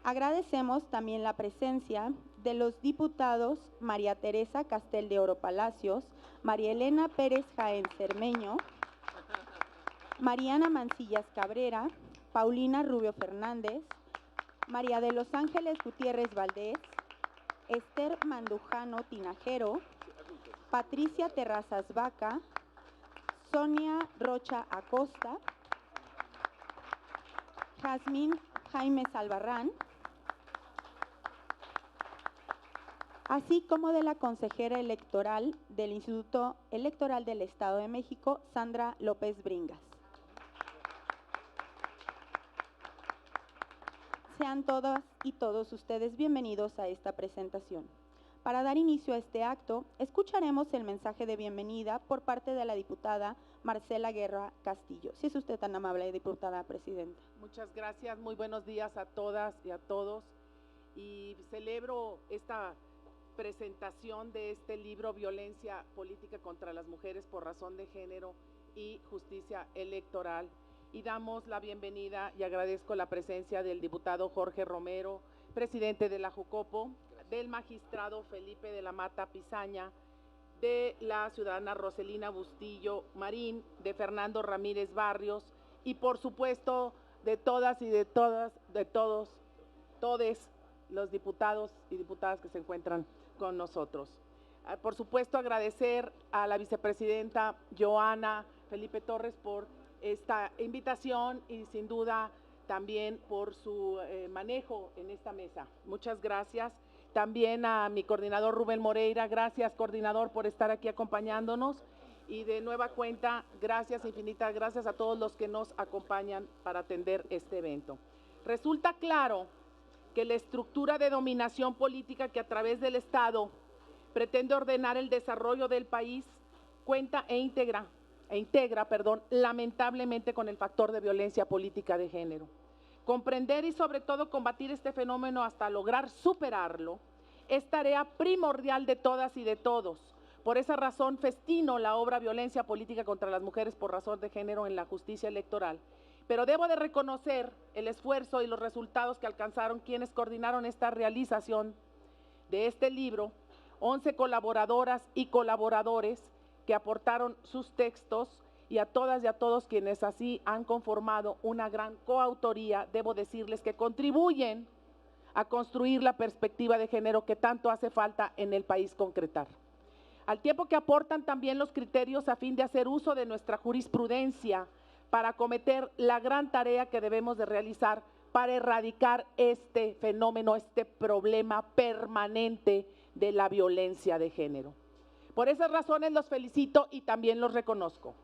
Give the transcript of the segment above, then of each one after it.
Agradecemos también la presencia de los diputados María Teresa Castel de Oro Palacios, María Elena Pérez Jaén Cermeño, Mariana Mancillas Cabrera, Paulina Rubio Fernández, María de los Ángeles Gutiérrez Valdés, Esther Mandujano Tinajero, Patricia Terrazas Vaca, Sonia Rocha Acosta, Jazmín Jaime Albarrán, así como de la consejera electoral del Instituto Electoral del Estado de México, Sandra López Bringas. Sean todas y todos ustedes bienvenidos a esta presentación. Para dar inicio a este acto, escucharemos el mensaje de bienvenida por parte de la diputada Marcela Guerra Castillo. Si es usted tan amable, diputada presidenta. Muchas gracias, muy buenos días a todas y a todos. Y celebro esta presentación de este libro, Violencia Política contra las Mujeres por Razón de Género y Justicia Electoral. Y damos la bienvenida y agradezco la presencia del diputado Jorge Romero, presidente de la Jucopo, del magistrado Felipe de la Mata Pizaña, de la ciudadana Roselina Bustillo Marín, de Fernando Ramírez Barrios y por supuesto de todas y de todos los diputados y diputadas que se encuentran con nosotros. Por supuesto agradecer a la vicepresidenta Joana Felipe Torres por esta invitación y sin duda también por su manejo en esta mesa. Muchas gracias. También a mi coordinador Rubén Moreira, gracias coordinador por estar aquí acompañándonos y de nueva cuenta, gracias, infinitas gracias a todos los que nos acompañan para atender este evento. Resulta claro que la estructura de dominación política que a través del Estado pretende ordenar el desarrollo del país cuenta e integra, lamentablemente con el factor de violencia política de género. Comprender y sobre todo combatir este fenómeno hasta lograr superarlo es tarea primordial de todas y de todos. Por esa razón festino la obra Violencia Política contra las Mujeres por Razón de Género en la Justicia Electoral. Pero debo de reconocer el esfuerzo y los resultados que alcanzaron quienes coordinaron esta realización de este libro, 11 colaboradoras y colaboradores que aportaron sus textos y a todas y a todos quienes así han conformado una gran coautoría, debo decirles que contribuyen a construir la perspectiva de género que tanto hace falta en el país concretar. Al tiempo que aportan también los criterios a fin de hacer uso de nuestra jurisprudencia para acometer la gran tarea que debemos de realizar para erradicar este fenómeno, este problema permanente de la violencia de género. Por esas razones los felicito y también los reconozco.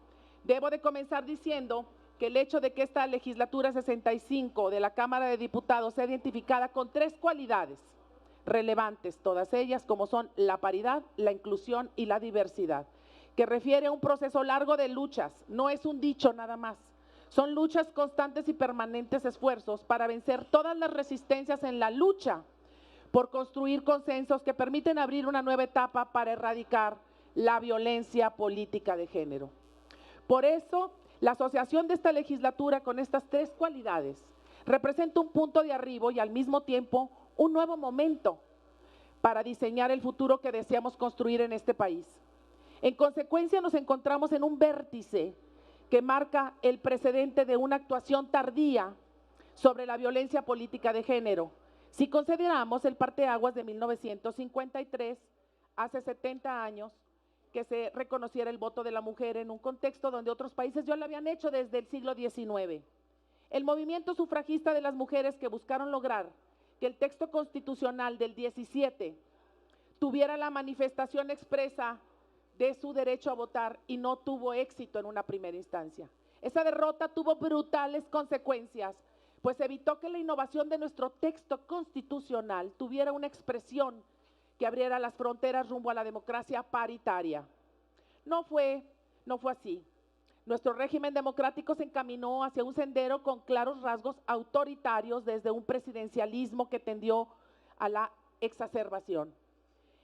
Debo de comenzar diciendo que el hecho de que esta legislatura 65 de la Cámara de Diputados sea identificada con 3 cualidades relevantes, todas ellas como son la paridad, la inclusión y la diversidad, que refiere a un proceso largo de luchas, no es un dicho nada más. Son luchas constantes y permanentes esfuerzos para vencer todas las resistencias en la lucha por construir consensos que permiten abrir una nueva etapa para erradicar la violencia política de género. Por eso, la asociación de esta legislatura con estas 3 cualidades representa un punto de arribo y al mismo tiempo un nuevo momento para diseñar el futuro que deseamos construir en este país. En consecuencia, nos encontramos en un vértice que marca el precedente de una actuación tardía sobre la violencia política de género. Si consideramos el parteaguas de 1953, hace 70 años, que se reconociera el voto de la mujer en un contexto donde otros países ya lo habían hecho desde el siglo XIX. El movimiento sufragista de las mujeres que buscaron lograr que el texto constitucional del 17 tuviera la manifestación expresa de su derecho a votar y no tuvo éxito en una primera instancia. Esa derrota tuvo brutales consecuencias, pues evitó que la innovación de nuestro texto constitucional tuviera una expresión que abriera las fronteras rumbo a la democracia paritaria. No fue así. Nuestro régimen democrático se encaminó hacia un sendero con claros rasgos autoritarios desde un presidencialismo que tendió a la exacerbación.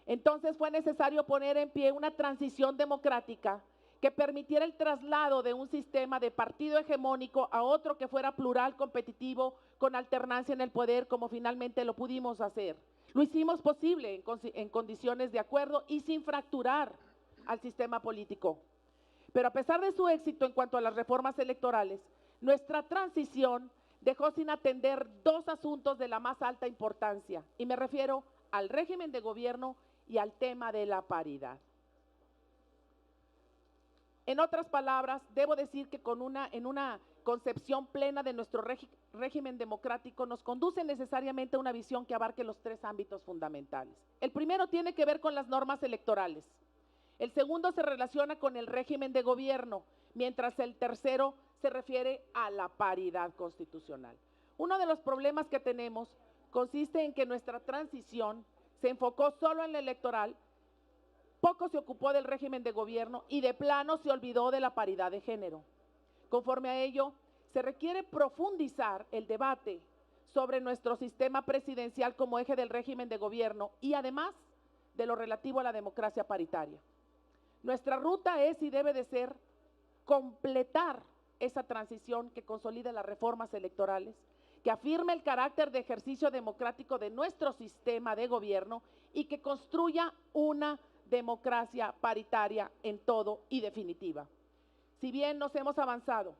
Entonces fue necesario poner en pie una transición democrática que permitiera el traslado de un sistema de partido hegemónico a otro que fuera plural, competitivo, con alternancia en el poder, como finalmente lo pudimos hacer. Lo hicimos posible en condiciones de acuerdo y sin fracturar al sistema político. Pero a pesar de su éxito en cuanto a las reformas electorales, nuestra transición dejó sin atender dos asuntos de la más alta importancia, y me refiero al régimen de gobierno y al tema de la paridad. En otras palabras, debo decir que en una concepción plena de nuestro régimen democrático nos conduce necesariamente a una visión que abarque los tres ámbitos fundamentales. El primero tiene que ver con las normas electorales. El segundo se relaciona con el régimen de gobierno, mientras el tercero se refiere a la paridad constitucional. Uno de los problemas que tenemos consiste en que nuestra transición se enfocó solo en la electoral, poco se ocupó del régimen de gobierno y de plano se olvidó de la paridad de género. Conforme a ello, se requiere profundizar el debate sobre nuestro sistema presidencial como eje del régimen de gobierno y además de lo relativo a la democracia paritaria. Nuestra ruta es y debe de ser completar esa transición que consolide las reformas electorales, que afirme el carácter de ejercicio democrático de nuestro sistema de gobierno y que construya una democracia paritaria en todo y definitiva. Si bien nos hemos avanzado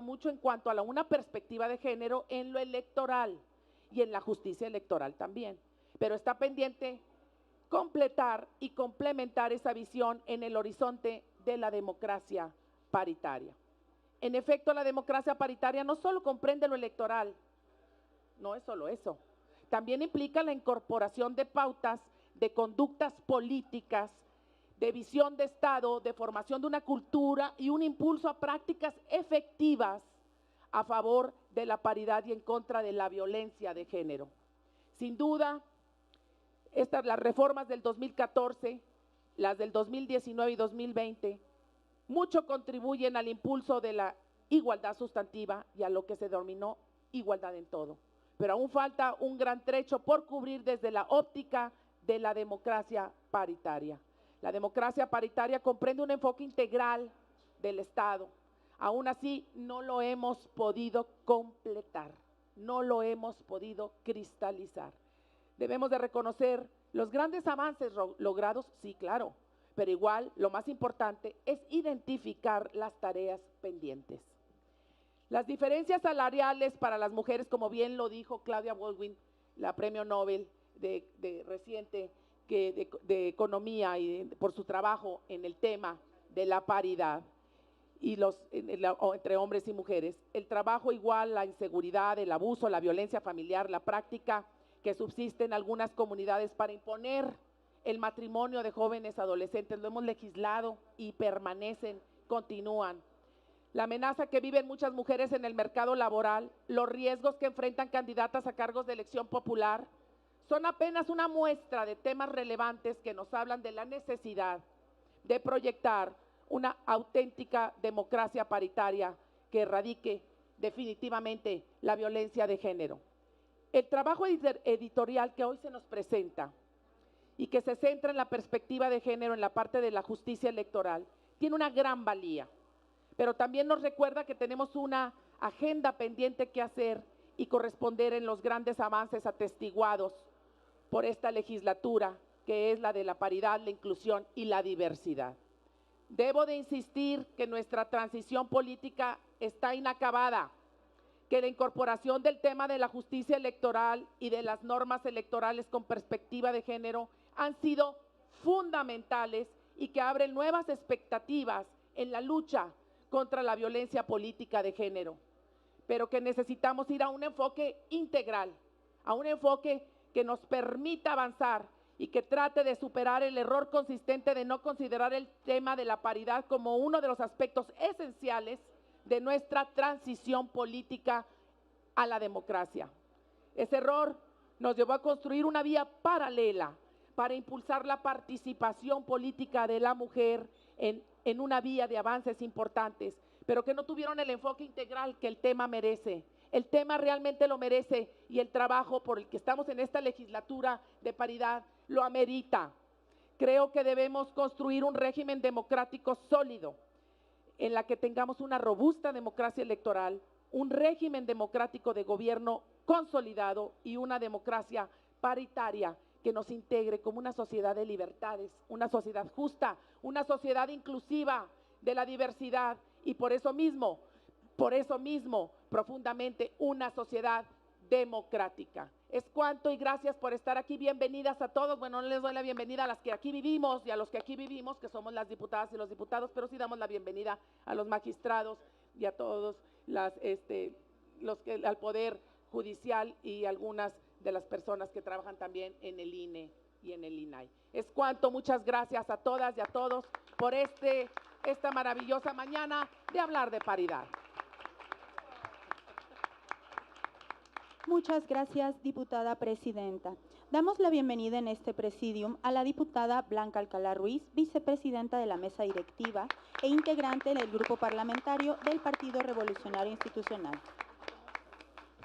mucho en cuanto a una perspectiva de género en lo electoral y en la justicia electoral también, pero está pendiente completar y complementar esa visión en el horizonte de la democracia paritaria. En efecto, la democracia paritaria no solo comprende lo electoral, no es solo eso, también implica la incorporación de pautas, de conductas políticas, de visión de Estado, de formación de una cultura y un impulso a prácticas efectivas a favor de la paridad y en contra de la violencia de género. Sin duda, las reformas del 2014, las del 2019 y 2020, mucho contribuyen al impulso de la igualdad sustantiva y a lo que se denominó igualdad en todo. Pero aún falta un gran trecho por cubrir desde la óptica de la democracia paritaria. La democracia paritaria comprende un enfoque integral del Estado. Aún así, no lo hemos podido completar, no lo hemos podido cristalizar. Debemos de reconocer los grandes avances logrados, sí, claro, pero igual lo más importante es identificar las tareas pendientes. Las diferencias salariales para las mujeres, como bien lo dijo Claudia Baldwin, la premio Nobel de reciente de Economía y por su trabajo en el tema de la paridad y entre hombres y mujeres, el trabajo igual, la inseguridad, el abuso, la violencia familiar, la práctica que subsiste en algunas comunidades para imponer el matrimonio de jóvenes adolescentes, lo hemos legislado y permanecen, continúan. La amenaza que viven muchas mujeres en el mercado laboral, los riesgos que enfrentan candidatas a cargos de elección popular, son apenas una muestra de temas relevantes que nos hablan de la necesidad de proyectar una auténtica democracia paritaria que erradique definitivamente la violencia de género. El trabajo editorial que hoy se nos presenta y que se centra en la perspectiva de género en la parte de la justicia electoral tiene una gran valía, pero también nos recuerda que tenemos una agenda pendiente que hacer y corresponder en los grandes avances atestiguados por esta legislatura, que es la de la paridad, la inclusión y la diversidad. Debo de insistir que nuestra transición política está inacabada, que la incorporación del tema de la justicia electoral y de las normas electorales con perspectiva de género han sido fundamentales y que abren nuevas expectativas en la lucha contra la violencia política de género, pero que necesitamos ir a un enfoque integral, a un enfoque que nos permita avanzar y que trate de superar el error consistente de no considerar el tema de la paridad como uno de los aspectos esenciales de nuestra transición política a la democracia. Ese error nos llevó a construir una vía paralela para impulsar la participación política de la mujer en una vía de avances importantes, pero que no tuvieron el enfoque integral que el tema merece. El tema realmente lo merece y el trabajo por el que estamos en esta legislatura de paridad lo amerita. Creo que debemos construir un régimen democrático sólido, en la que tengamos una robusta democracia electoral, un régimen democrático de gobierno consolidado y una democracia paritaria que nos integre como una sociedad de libertades, una sociedad justa, una sociedad inclusiva de la diversidad y por eso mismo, profundamente una sociedad democrática. Es cuanto y gracias por estar aquí. Bienvenidas a todos. Bueno, no les doy la bienvenida a las que aquí vivimos y a los que aquí vivimos, que somos las diputadas y los diputados, pero sí damos la bienvenida a los magistrados y a todos al Poder Judicial y algunas de las personas que trabajan también en el INE y en el INAI. Es cuanto, muchas gracias a todas y a todos por esta maravillosa mañana de hablar de paridad. Muchas gracias, diputada presidenta. Damos la bienvenida en este presidium a la diputada Blanca Alcalá Ruiz, vicepresidenta de la mesa directiva e integrante del grupo parlamentario del Partido Revolucionario Institucional.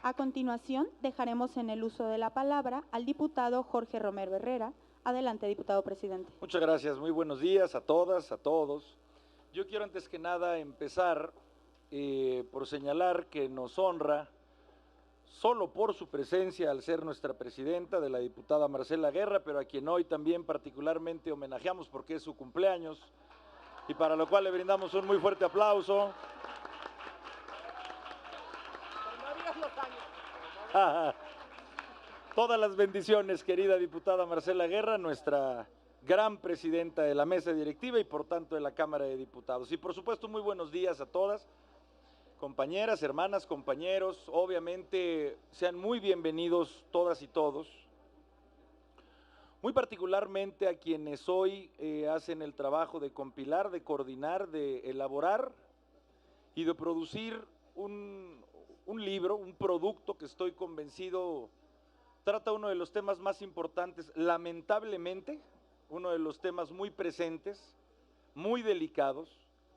A continuación, dejaremos en el uso de la palabra al diputado Jorge Romero Herrera. Adelante, diputado presidente. Muchas gracias, muy buenos días a todas, a todos. Yo quiero antes que nada empezar por señalar que nos honra, solo por su presencia al ser nuestra presidenta, de la diputada Marcela Guerra, pero a quien hoy también particularmente homenajeamos porque es su cumpleaños y para lo cual le brindamos un muy fuerte aplauso. Todas las bendiciones, querida diputada Marcela Guerra, nuestra gran presidenta de la mesa directiva y por tanto de la Cámara de Diputados. Y por supuesto, muy buenos días a todas, compañeras, hermanas, compañeros. Obviamente, sean muy bienvenidos todas y todos. Muy particularmente a quienes hoy hacen el trabajo de compilar, de coordinar, de elaborar y de producir un libro, un producto que estoy convencido trata uno de los temas más importantes, lamentablemente, uno de los temas muy presentes, muy delicados,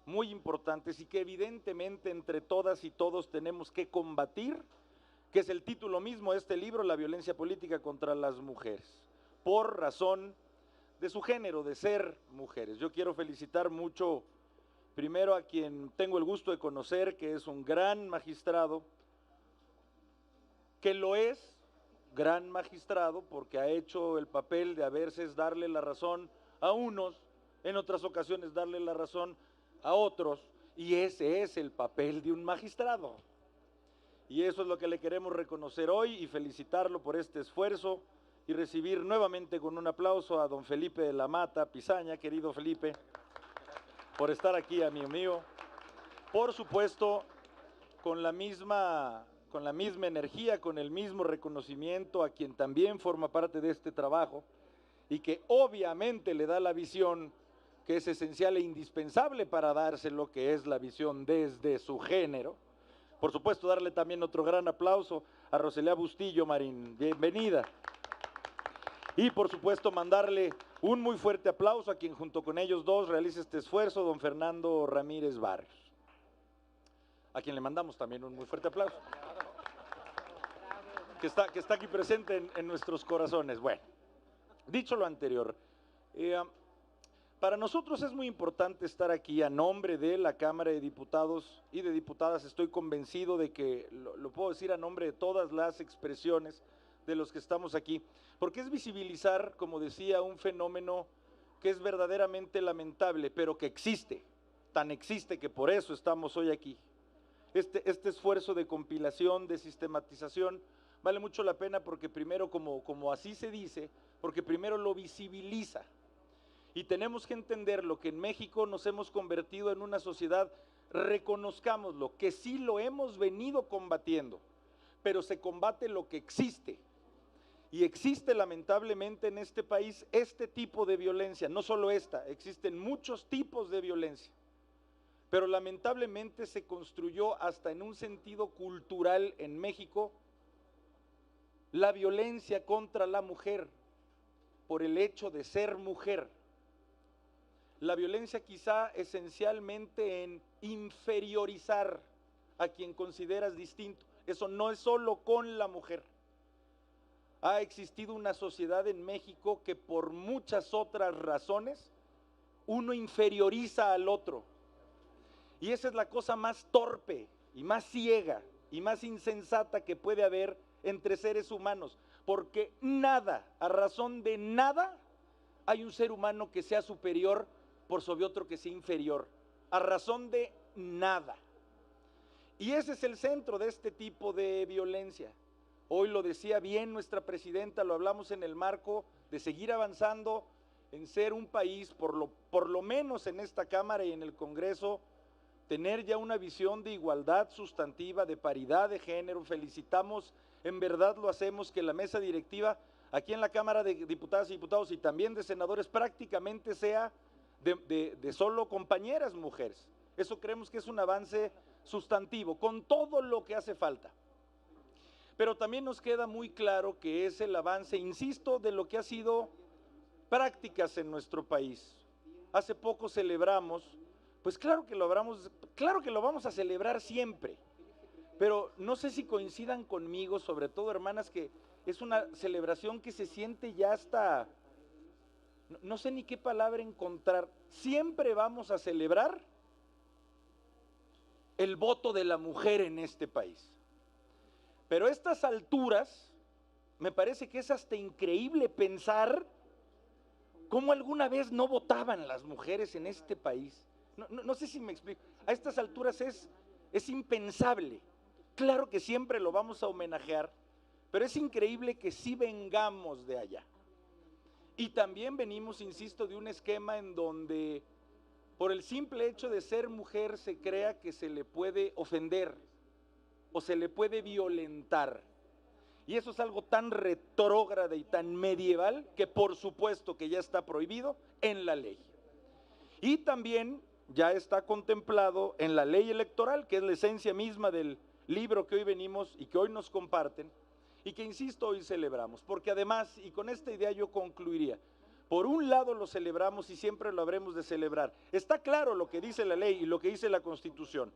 muy importantes y que evidentemente entre todas y todos tenemos que combatir, que es el título mismo de este libro, La violencia política contra las mujeres, por razón de su género, de ser mujeres. Yo quiero felicitar mucho primero a quien tengo el gusto de conocer, que es un gran magistrado, que lo es, gran magistrado, porque ha hecho el papel de a veces darle la razón a unos, en otras ocasiones darle la razón a otros, y ese es el papel de un magistrado. Y eso es lo que le queremos reconocer hoy y felicitarlo por este esfuerzo y recibir nuevamente con un aplauso a don Felipe de la Mata Pizaña, querido Felipe, por estar aquí, amigo mío. Por supuesto, con la misma energía, con el mismo reconocimiento a quien también forma parte de este trabajo y que obviamente le da la visión que es esencial e indispensable para darse lo que es la visión desde su género. Por supuesto, darle también otro gran aplauso a Roselía Bustillo Marín, bienvenida. Y por supuesto mandarle un muy fuerte aplauso a quien junto con ellos dos realiza este esfuerzo, don Fernando Ramírez Barrios, a quien le mandamos también un muy fuerte aplauso, que está aquí presente en nuestros corazones. Bueno, dicho lo anterior, para nosotros es muy importante estar aquí a nombre de la Cámara de Diputados y de Diputadas. Estoy convencido de que lo puedo decir a nombre de todas las expresiones de los que estamos aquí, porque es visibilizar, como decía, un fenómeno que es verdaderamente lamentable, pero que existe, tan existe que por eso estamos hoy aquí. Este esfuerzo de compilación, de sistematización, vale mucho la pena porque primero, como así se dice, porque primero lo visibiliza. Y tenemos que entender lo que en México nos hemos convertido en una sociedad, reconozcámoslo, que sí lo hemos venido combatiendo, pero se combate lo que existe. Y existe lamentablemente en este país este tipo de violencia, no solo esta, existen muchos tipos de violencia. Pero lamentablemente se construyó hasta en un sentido cultural en México la violencia contra la mujer por el hecho de ser mujer. La violencia quizá esencialmente en inferiorizar a quien consideras distinto. Eso no es solo con la mujer. ha existido una sociedad en México que por muchas otras razones uno inferioriza al otro. Y esa es la cosa más torpe y más ciega y más insensata que puede haber entre seres humanos, porque nada, a razón de nada, hay un ser humano que sea superior por sobre otro que sea inferior, a razón de nada. Y ese es el centro de este tipo de violencia. Hoy lo decía bien nuestra presidenta, lo hablamos en el marco de seguir avanzando en ser un país, por lo menos en esta Cámara y en el Congreso, tener ya una visión de igualdad sustantiva, de paridad de género. Felicitamos, en verdad lo hacemos, que la mesa directiva aquí en la Cámara de Diputadas y Diputados y también de senadores prácticamente sea de solo compañeras mujeres. Eso creemos que es un avance sustantivo, con todo lo que hace falta. Pero también nos queda muy claro que es el avance, insisto, de lo que ha sido prácticas en nuestro país. Hace poco celebramos, pues claro que lo vamos a celebrar siempre, pero no sé si coincidan conmigo, sobre todo hermanas, que es una celebración que se siente ya hasta, no sé ni qué palabra encontrar. Siempre vamos a celebrar el voto de la mujer en este país. Pero a estas alturas, me parece que es hasta increíble pensar cómo alguna vez no votaban las mujeres en este país. No sé si me explico. A estas alturas es impensable. Claro que siempre lo vamos a homenajear, pero es increíble que sí vengamos de allá. Y también venimos, insisto, de un esquema en donde por el simple hecho de ser mujer se crea que se le puede ofender o se le puede violentar. Y eso es algo tan retrógrado y tan medieval que por supuesto que ya está prohibido en la ley. Y también ya está contemplado en la ley electoral, que es la esencia misma del libro que hoy venimos y que hoy nos comparten y que, insisto, hoy celebramos. Porque además, y con esta idea yo concluiría, por un lado lo celebramos y siempre lo habremos de celebrar. Está claro lo que dice la ley y lo que dice la Constitución.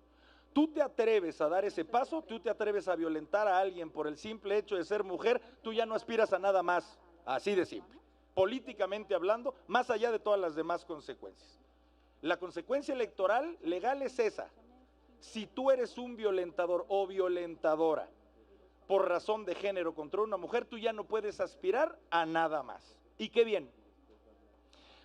Tú te atreves a dar ese paso, tú te atreves a violentar a alguien por el simple hecho de ser mujer, tú ya no aspiras a nada más, así de simple. Políticamente hablando, más allá de todas las demás consecuencias. La consecuencia electoral legal es esa. Si tú eres un violentador o violentadora por razón de género contra una mujer, tú ya no puedes aspirar a nada más. Y qué bien.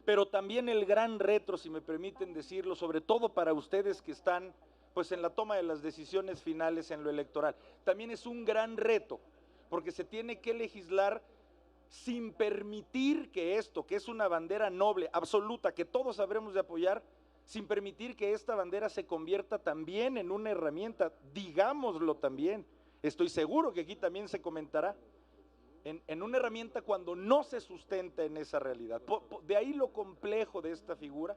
Pero también el gran reto, si me permiten decirlo, sobre todo para ustedes que están pues en la toma de las decisiones finales en lo electoral, también es un gran reto, porque se tiene que legislar sin permitir que esto, que es una bandera noble, absoluta, que todos habremos de apoyar, sin permitir que esta bandera se convierta también en una herramienta, digámoslo también, estoy seguro que aquí también se comentará, en una herramienta cuando no se sustenta en esa realidad. De ahí lo complejo de esta figura,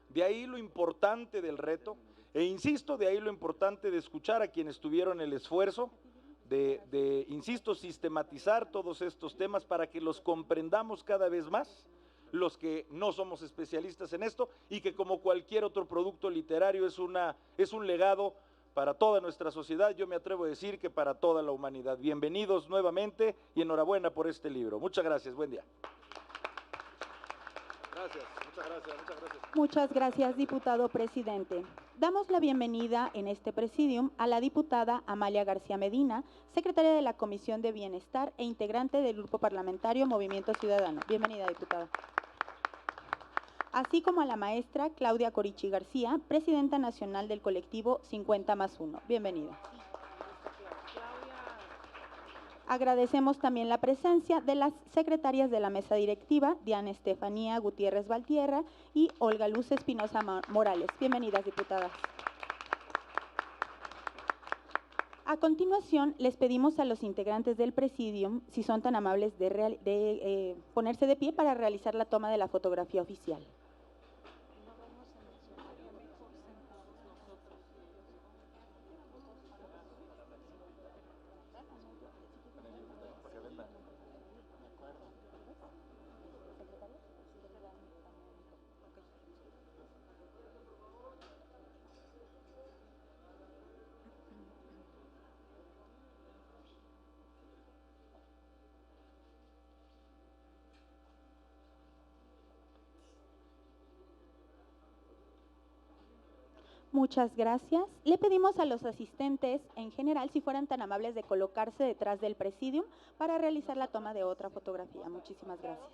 de ahí lo importante del reto, e insisto, de ahí lo importante de escuchar a quienes tuvieron el esfuerzo insisto, sistematizar todos estos temas para que los comprendamos cada vez más, los que no somos especialistas en esto, y que como cualquier otro producto literario es un legado para toda nuestra sociedad, yo me atrevo a decir que para toda la humanidad. Bienvenidos nuevamente y enhorabuena por este libro. Muchas gracias, buen día. Gracias, muchas gracias, muchas gracias. Muchas gracias, diputado presidente. Damos la bienvenida en este presidium a la diputada Amalia García Medina, secretaria de la Comisión de Bienestar e integrante del Grupo Parlamentario Movimiento Ciudadano. Bienvenida, diputada. Así como a la maestra Claudia Corichi García, presidenta nacional del colectivo 50+1. Bienvenida. Agradecemos también la presencia de las secretarias de la mesa directiva, Diana Estefanía Gutiérrez Valtierra y Olga Luz Espinosa Morales. Bienvenidas, diputadas. A continuación, les pedimos a los integrantes del presidium, si son tan amables de ponerse de pie para realizar la toma de la fotografía oficial. Muchas gracias. Le pedimos a los asistentes en general si fueran tan amables de colocarse detrás del presidium para realizar la toma de otra fotografía. Muchísimas gracias.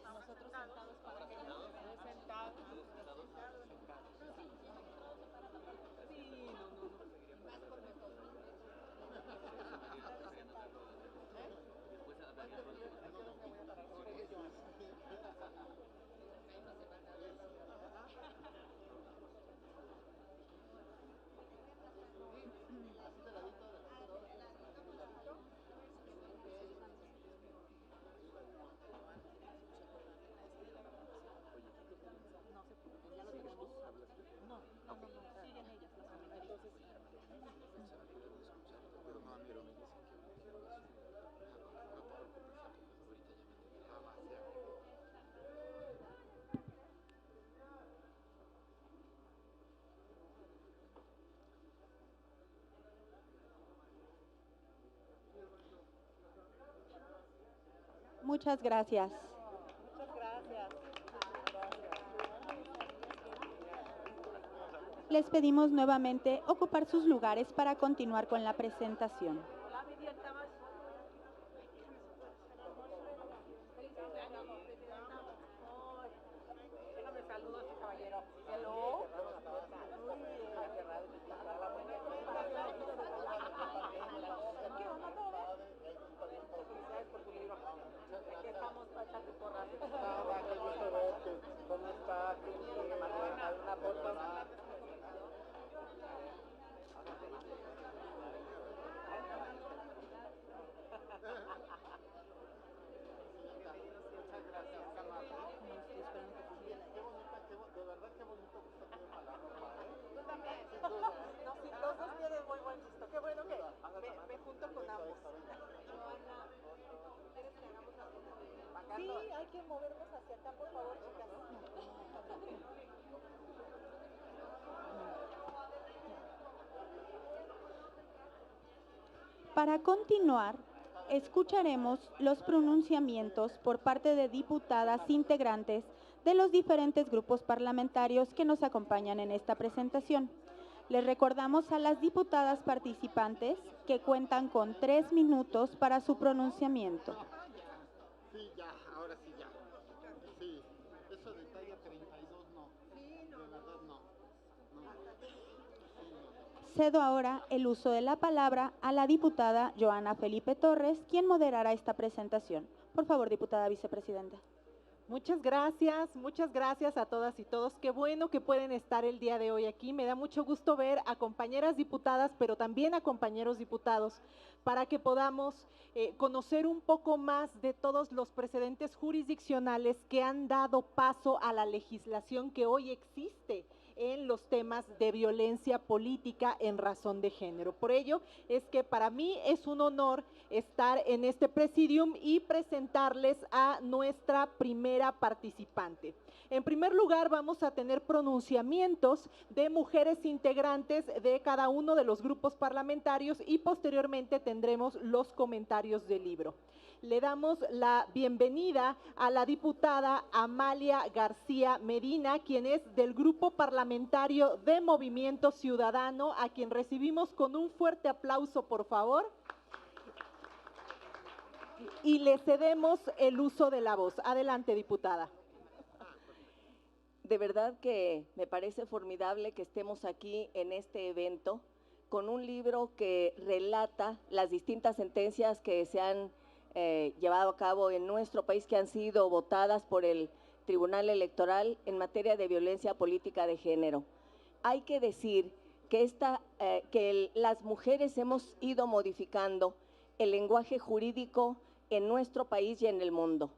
Muchas gracias. Les pedimos nuevamente ocupar sus lugares para continuar con la presentación. Sí, hay que movernos hacia acá, por favor, chicas. Para continuar, escucharemos los pronunciamientos por parte de diputadas integrantes de los diferentes grupos parlamentarios que nos acompañan en esta presentación. Les recordamos a las diputadas participantes que cuentan con 3 minutos para su pronunciamiento. Sí, ya, ahora sí ya. Sí, eso de talla 32 no. De verdad no. Cedo ahora el uso de la palabra a la diputada Joana Felipe Torres, quien moderará esta presentación. Por favor, diputada vicepresidenta. Muchas gracias a todas y todos. Qué bueno que pueden estar el día de hoy aquí. Me da mucho gusto ver a compañeras diputadas, pero también a compañeros diputados, para que podamos conocer un poco más de todos los precedentes jurisdiccionales que han dado paso a la legislación que hoy existe en los temas de violencia política en razón de género. Por ello es que para mí es un honor estar en este presidium y presentarles a nuestra primera participante. En primer lugar, vamos a tener pronunciamientos de mujeres integrantes de cada uno de los grupos parlamentarios y posteriormente tendremos los comentarios del libro. Le damos la bienvenida a la diputada Amalia García Medina, quien es del Grupo Parlamentario de Movimiento Ciudadano, a quien recibimos con un fuerte aplauso, por favor. Y le cedemos el uso de la voz. Adelante, diputada. De verdad que me parece formidable que estemos aquí en este evento con un libro que relata las distintas sentencias que se han llevado a cabo en nuestro país, que han sido votadas por el Tribunal Electoral en materia de violencia política de género. Hay que decir que las mujeres hemos ido modificando el lenguaje jurídico en nuestro país y en el mundo.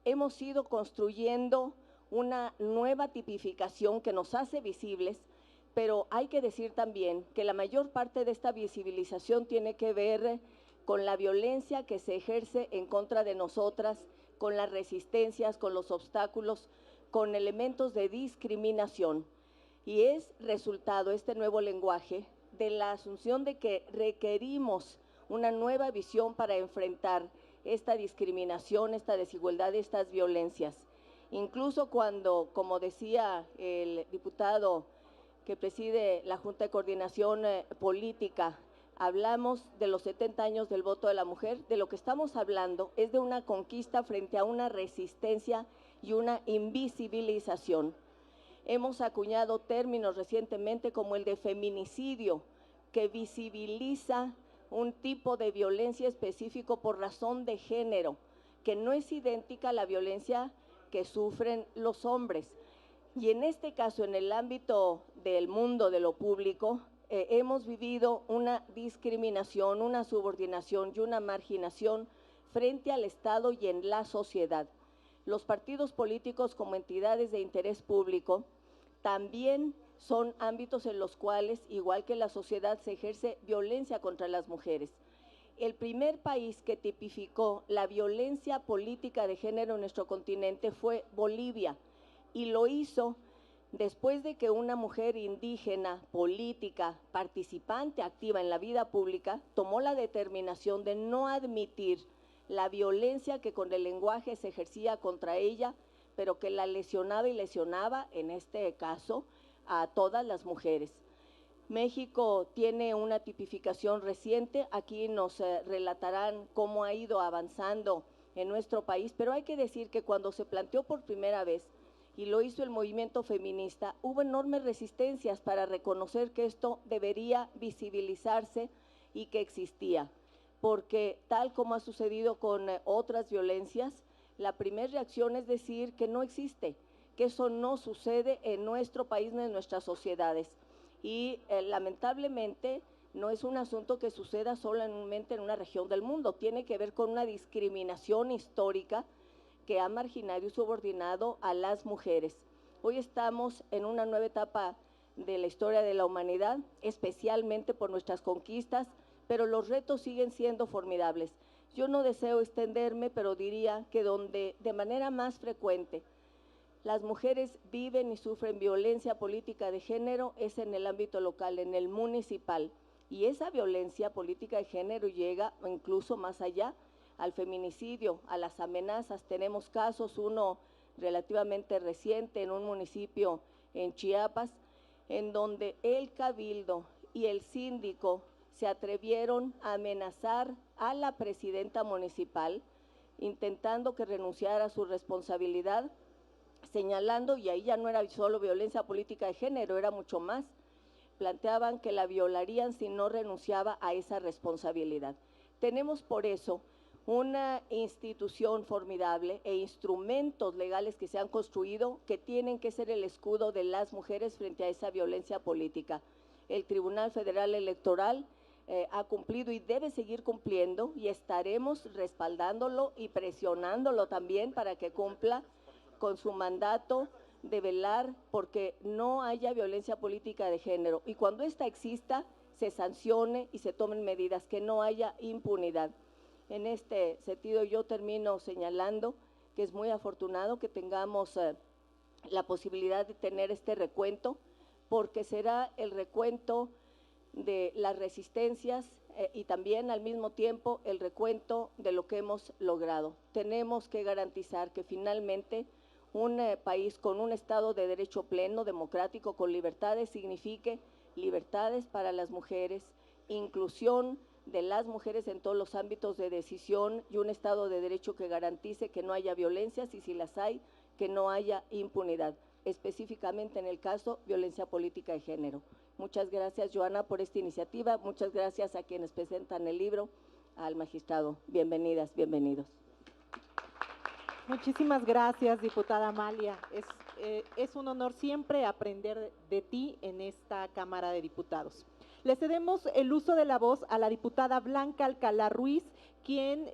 Hemos ido construyendo una nueva tipificación que nos hace visibles, pero hay que decir también que la mayor parte de esta visibilización tiene que ver con la violencia que se ejerce en contra de nosotras, con las resistencias, con los obstáculos, con elementos de discriminación. Y es resultado este nuevo lenguaje de la asunción de que requerimos una nueva visión para enfrentar esta discriminación, esta desigualdad, estas violencias. Incluso cuando, como decía el diputado que preside la Junta de Coordinación Política, hablamos de los 70 años del voto de la mujer. De lo que estamos hablando es de una conquista frente a una resistencia y una invisibilización. Hemos acuñado términos recientemente como el de feminicidio, que visibiliza un tipo de violencia específico por razón de género, que no es idéntica a la violencia que sufren los hombres. Y en este caso, en el ámbito del mundo de lo público, hemos vivido una discriminación, una subordinación y una marginación frente al Estado y en la sociedad. Los partidos políticos como entidades de interés público también son ámbitos en los cuales, igual que la sociedad, se ejerce violencia contra las mujeres. El primer país que tipificó la violencia política de género en nuestro continente fue Bolivia, y lo hizo después de que una mujer indígena, política, participante activa en la vida pública, tomó la determinación de no admitir la violencia que con el lenguaje se ejercía contra ella, pero que la lesionaba y lesionaba, en este caso, a todas las mujeres. México tiene una tipificación reciente, aquí nos relatarán cómo ha ido avanzando en nuestro país, pero hay que decir que cuando se planteó por primera vez, y lo hizo el movimiento feminista, hubo enormes resistencias para reconocer que esto debería visibilizarse y que existía, porque tal como ha sucedido con otras violencias, la primera reacción es decir que no existe, que eso no sucede en nuestro país ni en nuestras sociedades. Y lamentablemente no es un asunto que suceda solamente en una región del mundo, tiene que ver con una discriminación histórica que ha marginado y subordinado a las mujeres. Hoy estamos en una nueva etapa de la historia de la humanidad, especialmente por nuestras conquistas, pero los retos siguen siendo formidables. Yo no deseo extenderme, pero diría que donde de manera más frecuente las mujeres viven y sufren violencia política de género es en el ámbito local, en el municipal. Y esa violencia política de género llega incluso más allá, al feminicidio, a las amenazas. Tenemos casos, uno relativamente reciente en un municipio en Chiapas, en donde el cabildo y el síndico se atrevieron a amenazar a la presidenta municipal, intentando que renunciara a su responsabilidad, señalando, y ahí ya no era solo violencia política de género, era mucho más, planteaban que la violarían si no renunciaba a esa responsabilidad. Tenemos por eso una institución formidable e instrumentos legales que se han construido que tienen que ser el escudo de las mujeres frente a esa violencia política. El Tribunal Federal Electoral ha cumplido y debe seguir cumpliendo, y estaremos respaldándolo y presionándolo también para que cumpla con su mandato de velar porque no haya violencia política de género, y cuando ésta exista se sancione y se tomen medidas, que no haya impunidad. En este sentido, yo termino señalando que es muy afortunado que tengamos la posibilidad de tener este recuento, porque será el recuento de las resistencias y también al mismo tiempo el recuento de lo que hemos logrado. Tenemos que garantizar que finalmente un país con un Estado de Derecho pleno, democrático, con libertades, signifique libertades para las mujeres, inclusión de las mujeres en todos los ámbitos de decisión y un Estado de Derecho que garantice que no haya violencias y si las hay, que no haya impunidad, específicamente en el caso violencia política de género. Muchas gracias, Joana, por esta iniciativa. Muchas gracias a quienes presentan el libro, al magistrado. Bienvenidas, bienvenidos. Muchísimas gracias, diputada Amalia. Es un honor siempre aprender de ti en esta Cámara de Diputados. Le cedemos el uso de la voz a la diputada Blanca Alcalá Ruiz, quien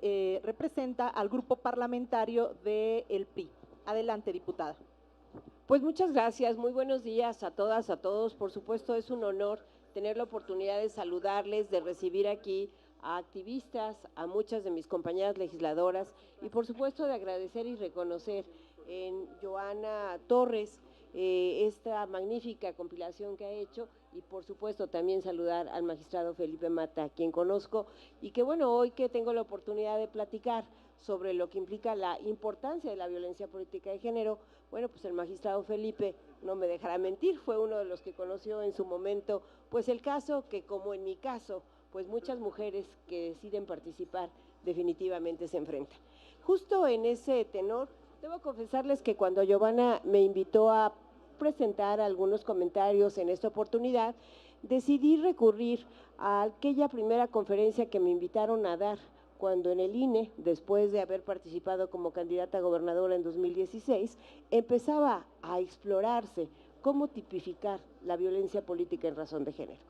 representa al grupo parlamentario del PRI. Adelante, diputada. Pues muchas gracias, muy buenos días a todas, a todos. Por supuesto, es un honor tener la oportunidad de saludarles, de recibir aquí a activistas, a muchas de mis compañeras legisladoras y por supuesto de agradecer y reconocer en Joana Torres esta magnífica compilación que ha hecho y por supuesto también saludar al magistrado Felipe Mata, a quien conozco y que bueno, hoy que tengo la oportunidad de platicar sobre lo que implica la importancia de la violencia política de género, bueno, pues el magistrado Felipe no me dejará mentir, fue uno de los que conoció en su momento, pues el caso que, como en mi caso, pues muchas mujeres que deciden participar definitivamente se enfrentan. Justo en ese tenor, debo confesarles que cuando Giovanna me invitó a presentar algunos comentarios en esta oportunidad, decidí recurrir a aquella primera conferencia que me invitaron a dar cuando en el INE, después de haber participado como candidata a gobernadora en 2016, empezaba a explorarse cómo tipificar la violencia política en razón de género.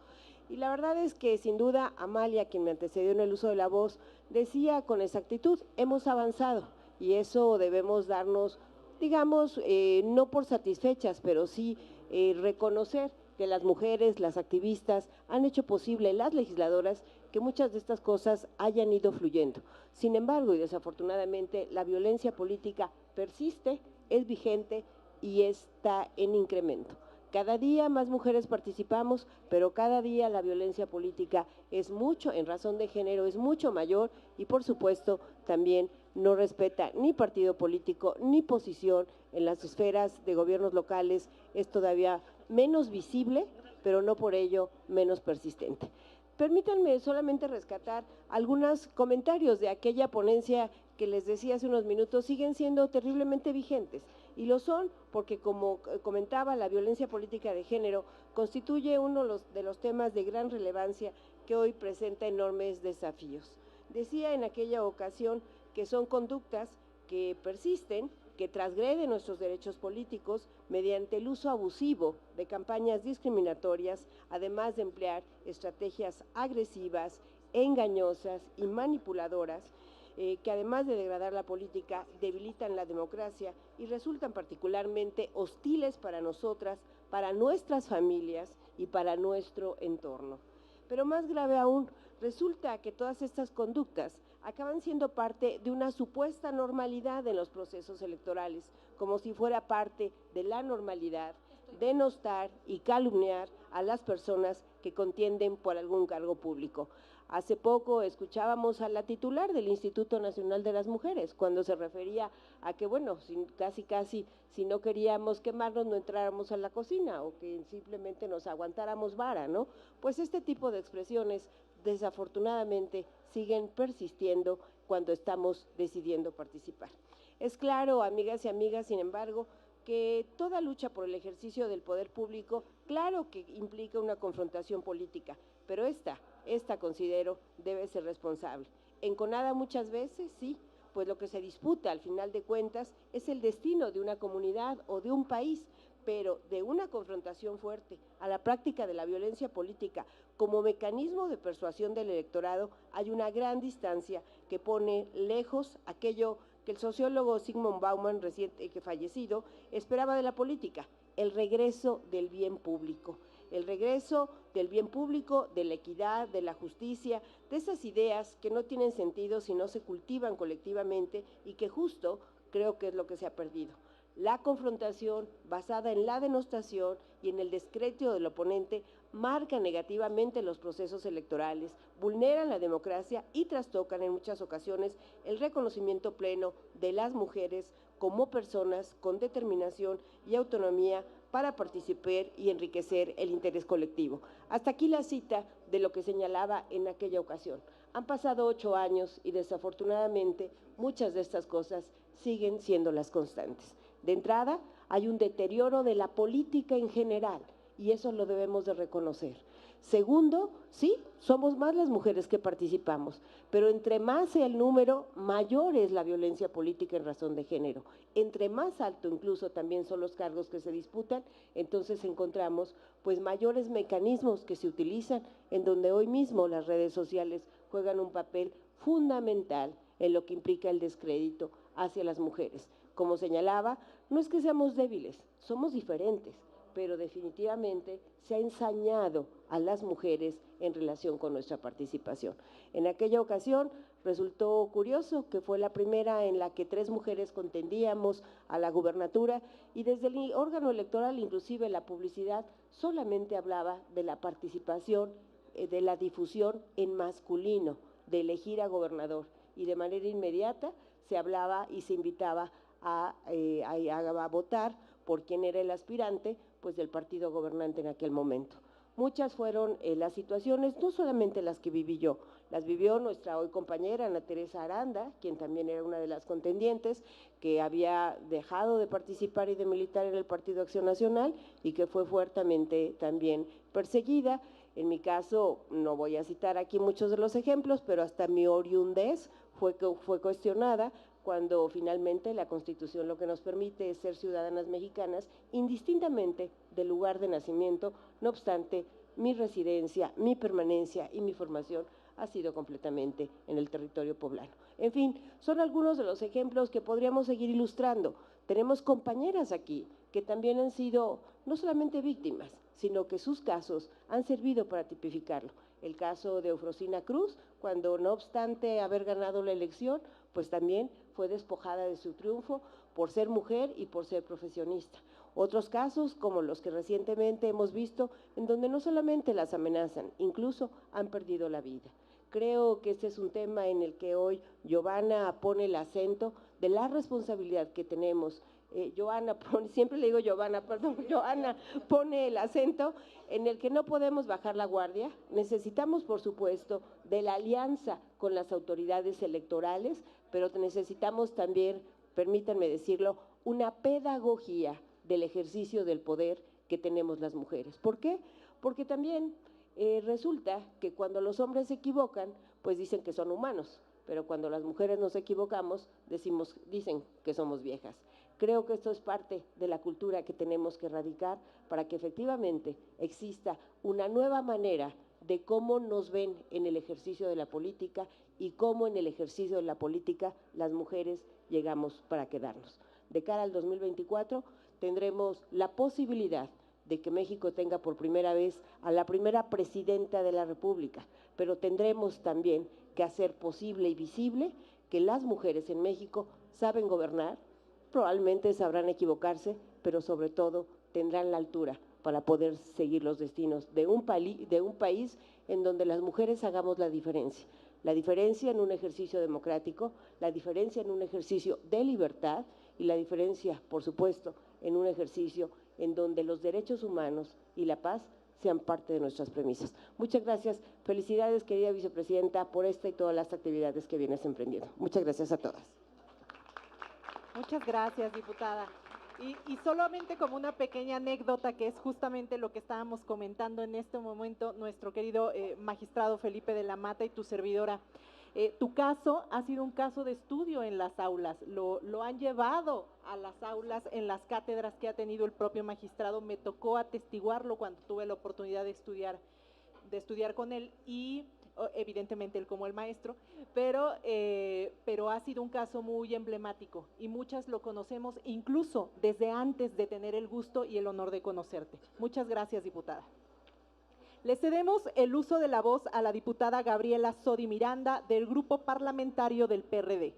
Y la verdad es que sin duda Amalia, quien me antecedió en el uso de la voz, decía con exactitud, hemos avanzado y eso debemos darnos, digamos, no por satisfechas, pero sí reconocer que las mujeres, las activistas, han hecho posible, las legisladoras, que muchas de estas cosas hayan ido fluyendo. Sin embargo, y desafortunadamente, la violencia política persiste, es vigente y está en incremento. Cada día más mujeres participamos, pero cada día la violencia política es mucho, en razón de género, es mucho mayor y por supuesto también no respeta ni partido político ni posición en las esferas de gobiernos locales, es todavía menos visible, pero no por ello menos persistente. Permítanme solamente rescatar algunos comentarios de aquella ponencia que les decía hace unos minutos, siguen siendo terriblemente vigentes. Y lo son porque, como comentaba, la violencia política de género constituye uno de los temas de gran relevancia que hoy presenta enormes desafíos. Decía en aquella ocasión que son conductas que persisten, que transgreden nuestros derechos políticos mediante el uso abusivo de campañas discriminatorias, además de emplear estrategias agresivas, engañosas y manipuladoras, que además de degradar la política, debilitan la democracia y resultan particularmente hostiles para nosotras, para nuestras familias y para nuestro entorno. Pero más grave aún, resulta que todas estas conductas acaban siendo parte de una supuesta normalidad en los procesos electorales, como si fuera parte de la normalidad denostar y calumniar a las personas que contienden por algún cargo público. Hace poco escuchábamos a la titular del Instituto Nacional de las Mujeres, cuando se refería a que, bueno, casi, si no queríamos quemarnos, no entráramos a la cocina, o que simplemente nos aguantáramos vara, ¿no? Pues este tipo de expresiones, desafortunadamente, siguen persistiendo cuando estamos decidiendo participar. Es claro, amigas y amigas, sin embargo, que toda lucha por el ejercicio del poder público, claro que implica una confrontación política, pero esta considero debe ser responsable. Enconada muchas veces, sí, pues lo que se disputa al final de cuentas es el destino de una comunidad o de un país, pero de una confrontación fuerte a la práctica de la violencia política como mecanismo de persuasión del electorado, hay una gran distancia que pone lejos aquello que el sociólogo Zygmunt Bauman, reciente que fallecido, esperaba de la política, el regreso del bien público. El regreso del bien público, de la equidad, de la justicia, de esas ideas que no tienen sentido si no se cultivan colectivamente y que justo creo que es lo que se ha perdido. La confrontación basada en la denostación y en el descrédito del oponente marca negativamente los procesos electorales, vulneran la democracia y trastocan en muchas ocasiones el reconocimiento pleno de las mujeres como personas con determinación y autonomía para participar y enriquecer el interés colectivo. Hasta aquí la cita de lo que señalaba en aquella ocasión. Han pasado 8 años y desafortunadamente muchas de estas cosas siguen siendo las constantes. De entrada, hay un deterioro de la política en general y eso lo debemos de reconocer. Segundo, sí, somos más las mujeres que participamos, pero entre más sea el número, mayor es la violencia política en razón de género. Entre más alto incluso también son los cargos que se disputan, entonces encontramos pues mayores mecanismos que se utilizan, en donde hoy mismo las redes sociales juegan un papel fundamental en lo que implica el descrédito hacia las mujeres. Como señalaba, no es que seamos débiles, somos diferentes, pero definitivamente se ha ensañado a las mujeres en relación con nuestra participación. En aquella ocasión resultó curioso que fue la primera en la que 3 mujeres contendíamos a la gubernatura y desde el órgano electoral, inclusive la publicidad, solamente hablaba de la participación, de la difusión en masculino, de elegir a gobernador y de manera inmediata se hablaba y se invitaba a votar por quién era el aspirante, pues del partido gobernante en aquel momento. Muchas fueron las situaciones, no solamente las que viví yo, las vivió nuestra hoy compañera Ana Teresa Aranda, quien también era una de las contendientes, que había dejado de participar y de militar en el Partido Acción Nacional y que fue fuertemente también perseguida. En mi caso, no voy a citar aquí muchos de los ejemplos, pero hasta mi oriundez fue cuestionada cuando finalmente la Constitución lo que nos permite es ser ciudadanas mexicanas indistintamente del lugar de nacimiento. No obstante, mi residencia, mi permanencia y mi formación ha sido completamente en el territorio poblano. En fin, son algunos de los ejemplos que podríamos seguir ilustrando. Tenemos compañeras aquí que también han sido no solamente víctimas, sino que sus casos han servido para tipificarlo. El caso de Eufrosina Cruz, cuando no obstante haber ganado la elección, pues también fue despojada de su triunfo por ser mujer y por ser profesionista. Otros casos, como los que recientemente hemos visto, en donde no solamente las amenazan, incluso han perdido la vida. Creo que este es un tema en el que hoy Giovanna pone el acento de la responsabilidad que tenemos. Johanna pone el acento en el que no podemos bajar la guardia. Necesitamos, por supuesto, de la alianza con las autoridades electorales, pero necesitamos también, permítanme decirlo, una pedagogía del ejercicio del poder que tenemos las mujeres. ¿Por qué? Porque también resulta que cuando los hombres se equivocan, pues dicen que son humanos, pero cuando las mujeres nos equivocamos, dicen que somos viejas. Creo que esto es parte de la cultura que tenemos que erradicar para que efectivamente exista una nueva manera de cómo nos ven en el ejercicio de la política y cómo en el ejercicio de la política las mujeres llegamos para quedarnos. De cara al 2024 tendremos la posibilidad de que México tenga por primera vez a la primera presidenta de la República, pero tendremos también que hacer posible y visible que las mujeres en México saben gobernar, probablemente sabrán equivocarse, pero sobre todo tendrán la altura para poder seguir los destinos de un país en donde las mujeres hagamos la diferencia en un ejercicio democrático, la diferencia en un ejercicio de libertad y la diferencia, por supuesto, en un ejercicio en donde los derechos humanos y la paz sean parte de nuestras premisas. Muchas gracias, felicidades querida vicepresidenta por esta y todas las actividades que vienes emprendiendo. Muchas gracias a todas. Muchas gracias, diputada. Y solamente como una pequeña anécdota, que es justamente lo que estábamos comentando en este momento, nuestro querido magistrado Felipe de la Mata y tu servidora. Tu caso ha sido un caso de estudio en las aulas, lo han llevado a las aulas en las cátedras que ha tenido el propio magistrado. Me tocó atestiguarlo cuando tuve la oportunidad de estudiar con él y evidentemente él como el maestro, pero ha sido un caso muy emblemático y muchas lo conocemos incluso desde antes de tener el gusto y el honor de conocerte. Muchas gracias, diputada. Le cedemos el uso de la voz a la diputada Gabriela Sodi Miranda del Grupo Parlamentario del PRD.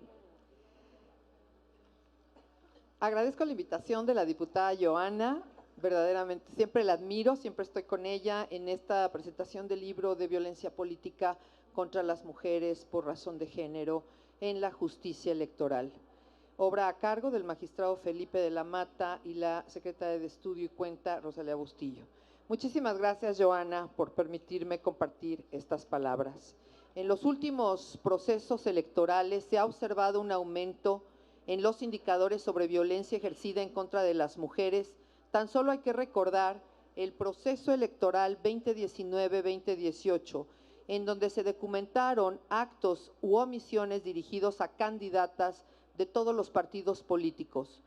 Agradezco la invitación de la diputada Johanna. Verdaderamente, siempre la admiro, siempre estoy con ella en esta presentación del libro de violencia política contra las mujeres por razón de género en la justicia electoral. Obra a cargo del magistrado Felipe de la Mata y la secretaria de Estudio y Cuenta Rosalía Bustillo. Muchísimas gracias, Johanna, por permitirme compartir estas palabras. En los últimos procesos electorales se ha observado un aumento en los indicadores sobre violencia ejercida en contra de las mujeres. Tan solo hay que recordar el proceso electoral 2019-2018, en donde se documentaron actos u omisiones dirigidos a candidatas de todos los partidos políticos,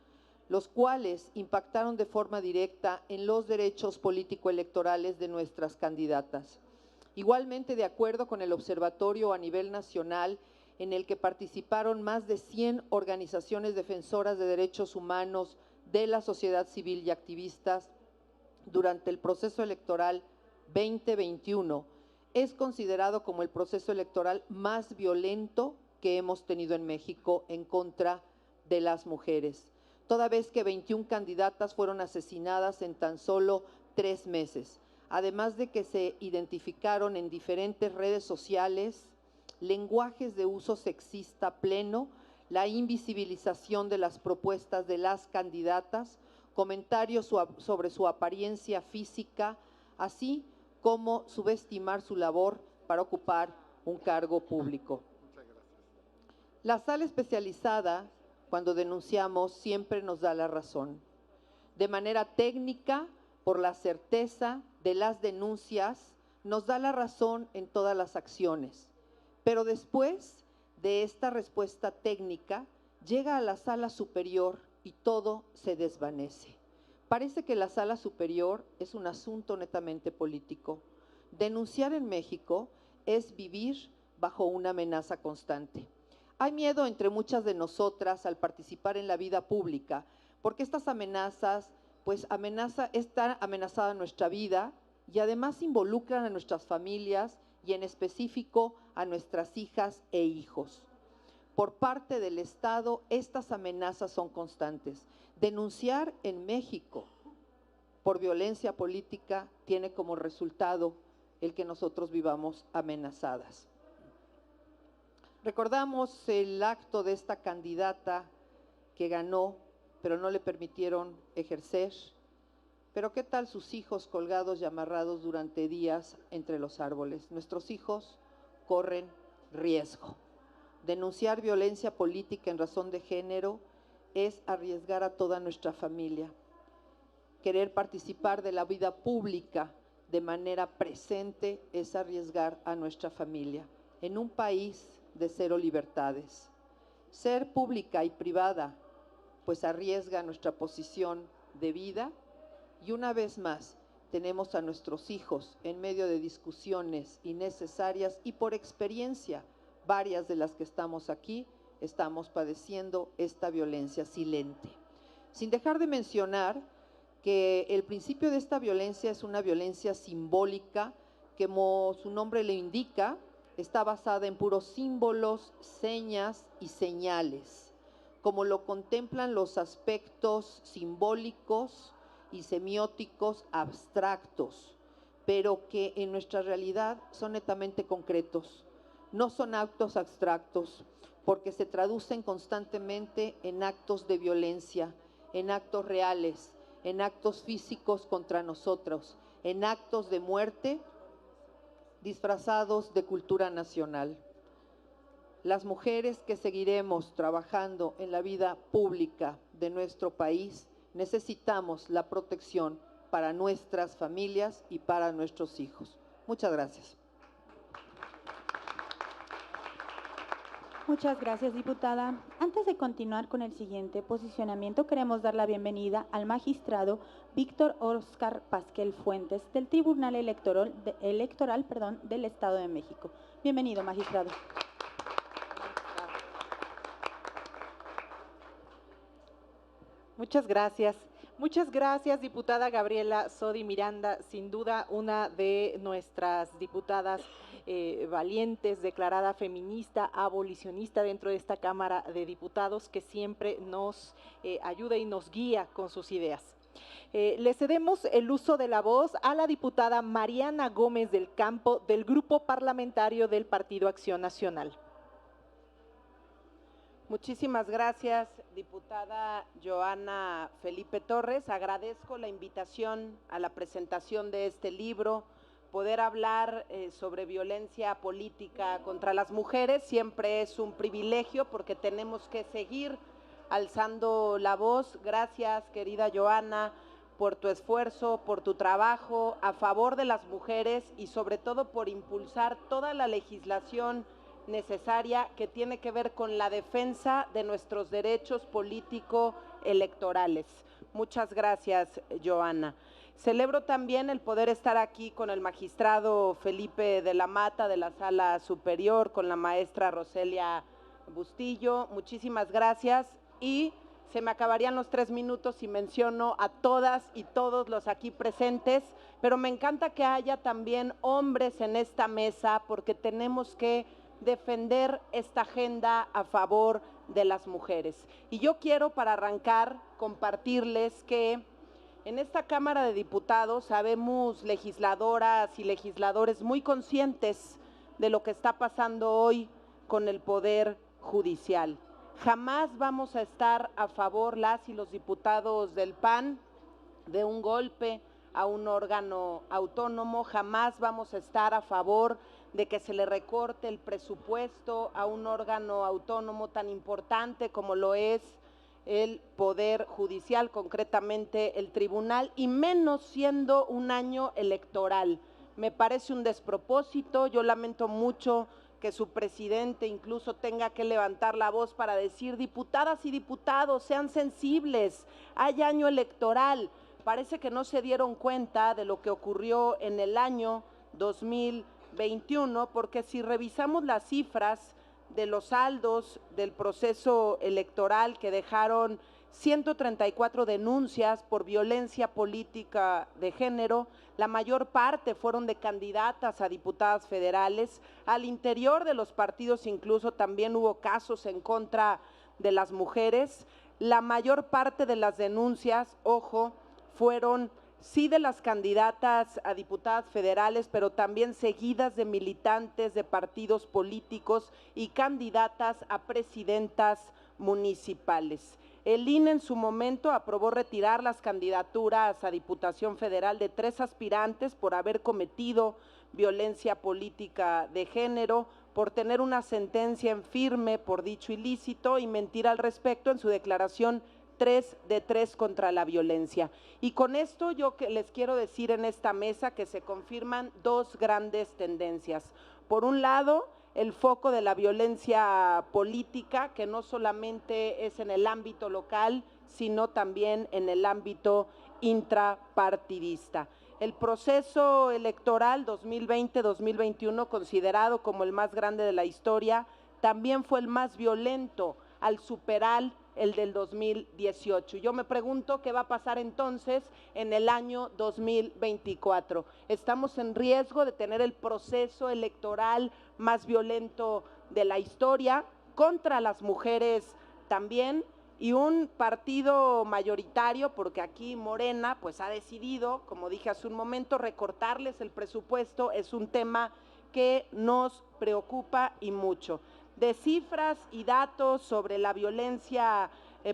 los cuales impactaron de forma directa en los derechos político-electorales de nuestras candidatas. Igualmente, de acuerdo con el observatorio a nivel nacional, en el que participaron más de 100 organizaciones defensoras de derechos humanos, de la sociedad civil y activistas durante el proceso electoral 2021, es considerado como el proceso electoral más violento que hemos tenido en México en contra de las mujeres, toda vez que 21 candidatas fueron asesinadas en tan solo 3 meses, además de que se identificaron en diferentes redes sociales lenguajes de uso sexista pleno, la invisibilización de las propuestas de las candidatas, comentarios sobre su apariencia física, así como subestimar su labor para ocupar un cargo público. La sala especializada, cuando denunciamos, siempre nos da la razón. De manera técnica, por la certeza de las denuncias, nos da la razón en todas las acciones. Pero después de esta respuesta técnica, llega a la sala superior y todo se desvanece. Parece que la sala superior es un asunto netamente político. Denunciar en México es vivir bajo una amenaza constante. Hay miedo entre muchas de nosotras al participar en la vida pública, porque estas amenazas, está amenazada nuestra vida y además involucran a nuestras familias y en específico a nuestras hijas e hijos. Por parte del Estado, estas amenazas son constantes. Denunciar en México por violencia política tiene como resultado el que nosotros vivamos amenazadas. Recordamos el acto de esta candidata que ganó, pero no le permitieron ejercer. Pero ¿qué tal sus hijos colgados y amarrados durante días entre los árboles? Nuestros hijos corren riesgo. Denunciar violencia política en razón de género es arriesgar a toda nuestra familia. Querer participar de la vida pública de manera presente es arriesgar a nuestra familia. En un país de cero libertades. Ser pública y privada, pues arriesga nuestra posición de vida y una vez más tenemos a nuestros hijos en medio de discusiones innecesarias y por experiencia, varias de las que estamos aquí, estamos padeciendo esta violencia silente. Sin dejar de mencionar que el principio de esta violencia es una violencia simbólica que, como su nombre le indica, está basada en puros símbolos, señas y señales, como lo contemplan los aspectos simbólicos y semióticos abstractos, pero que en nuestra realidad son netamente concretos. No son actos abstractos, porque se traducen constantemente en actos de violencia, en actos reales, en actos físicos contra nosotros, en actos de muerte disfrazados de cultura nacional. Las mujeres que seguiremos trabajando en la vida pública de nuestro país necesitamos la protección para nuestras familias y para nuestros hijos. Muchas gracias. Muchas gracias, diputada. Antes de continuar con el siguiente posicionamiento, queremos dar la bienvenida al magistrado Víctor Óscar Pasquel Fuentes del Tribunal Electoral del Estado de México. Bienvenido, magistrado. Muchas gracias. Muchas gracias, diputada Gabriela Sodi Miranda, sin duda una de nuestras diputadas valientes, declarada feminista, abolicionista dentro de esta Cámara de Diputados, que siempre nos ayuda y nos guía con sus ideas. Le cedemos el uso de la voz a la diputada Mariana Gómez del Campo, del Grupo Parlamentario del Partido Acción Nacional. Muchísimas gracias, diputada Joana Felipe Torres. Agradezco la invitación a la presentación de este libro. Poder hablar sobre violencia política contra las mujeres siempre es un privilegio porque tenemos que seguir alzando la voz. Gracias, querida Joana, por tu esfuerzo, por tu trabajo a favor de las mujeres y sobre todo por impulsar toda la legislación necesaria que tiene que ver con la defensa de nuestros derechos político-electorales. Muchas gracias, Joana. Celebro también el poder estar aquí con el magistrado Felipe de la Mata de la Sala Superior, con la maestra Roselia Bustillo. Muchísimas gracias y se me acabarían los 3 minutos si menciono a todas y todos los aquí presentes, pero me encanta que haya también hombres en esta mesa porque tenemos que defender esta agenda a favor de las mujeres. Y yo quiero, para arrancar, compartirles que en esta Cámara de Diputados sabemos legisladoras y legisladores muy conscientes de lo que está pasando hoy con el Poder Judicial. Jamás vamos a estar a favor, las y los diputados del PAN, de un golpe a un órgano autónomo. Jamás vamos a estar a favor de que se le recorte el presupuesto a un órgano autónomo tan importante como lo es el Poder Judicial, concretamente el Tribunal, y menos siendo un año electoral. Me parece un despropósito. Yo lamento mucho que su presidente incluso tenga que levantar la voz para decir: diputadas y diputados, sean sensibles, hay año electoral. Parece que no se dieron cuenta de lo que ocurrió en el año 2021, porque si revisamos las cifras de los saldos del proceso electoral, que dejaron 134 denuncias por violencia política de género, la mayor parte fueron de candidatas a diputadas federales. Al interior de los partidos incluso también hubo casos en contra de las mujeres. La mayor parte de las denuncias, ojo, fueron sí de las candidatas a diputadas federales, pero también seguidas de militantes de partidos políticos y candidatas a presidentas municipales. El INE en su momento aprobó retirar las candidaturas a Diputación Federal de 3 aspirantes por haber cometido violencia política de género, por tener una sentencia en firme por dicho ilícito y mentir al respecto en su declaración 3 de 3 contra la violencia. Y con esto yo les quiero decir en esta mesa que se confirman dos grandes tendencias. Por un lado, el foco de la violencia política, que no solamente es en el ámbito local, sino también en el ámbito intrapartidista. El proceso electoral 2020-2021, considerado como el más grande de la historia, también fue el más violento al superar el del 2018. Yo me pregunto qué va a pasar entonces en el año 2024. Estamos en riesgo de tener el proceso electoral más violento de la historia, contra las mujeres también, y un partido mayoritario, porque aquí Morena pues ha decidido, como dije hace un momento, recortarles el presupuesto. Es un tema que nos preocupa y mucho. De cifras y datos sobre la violencia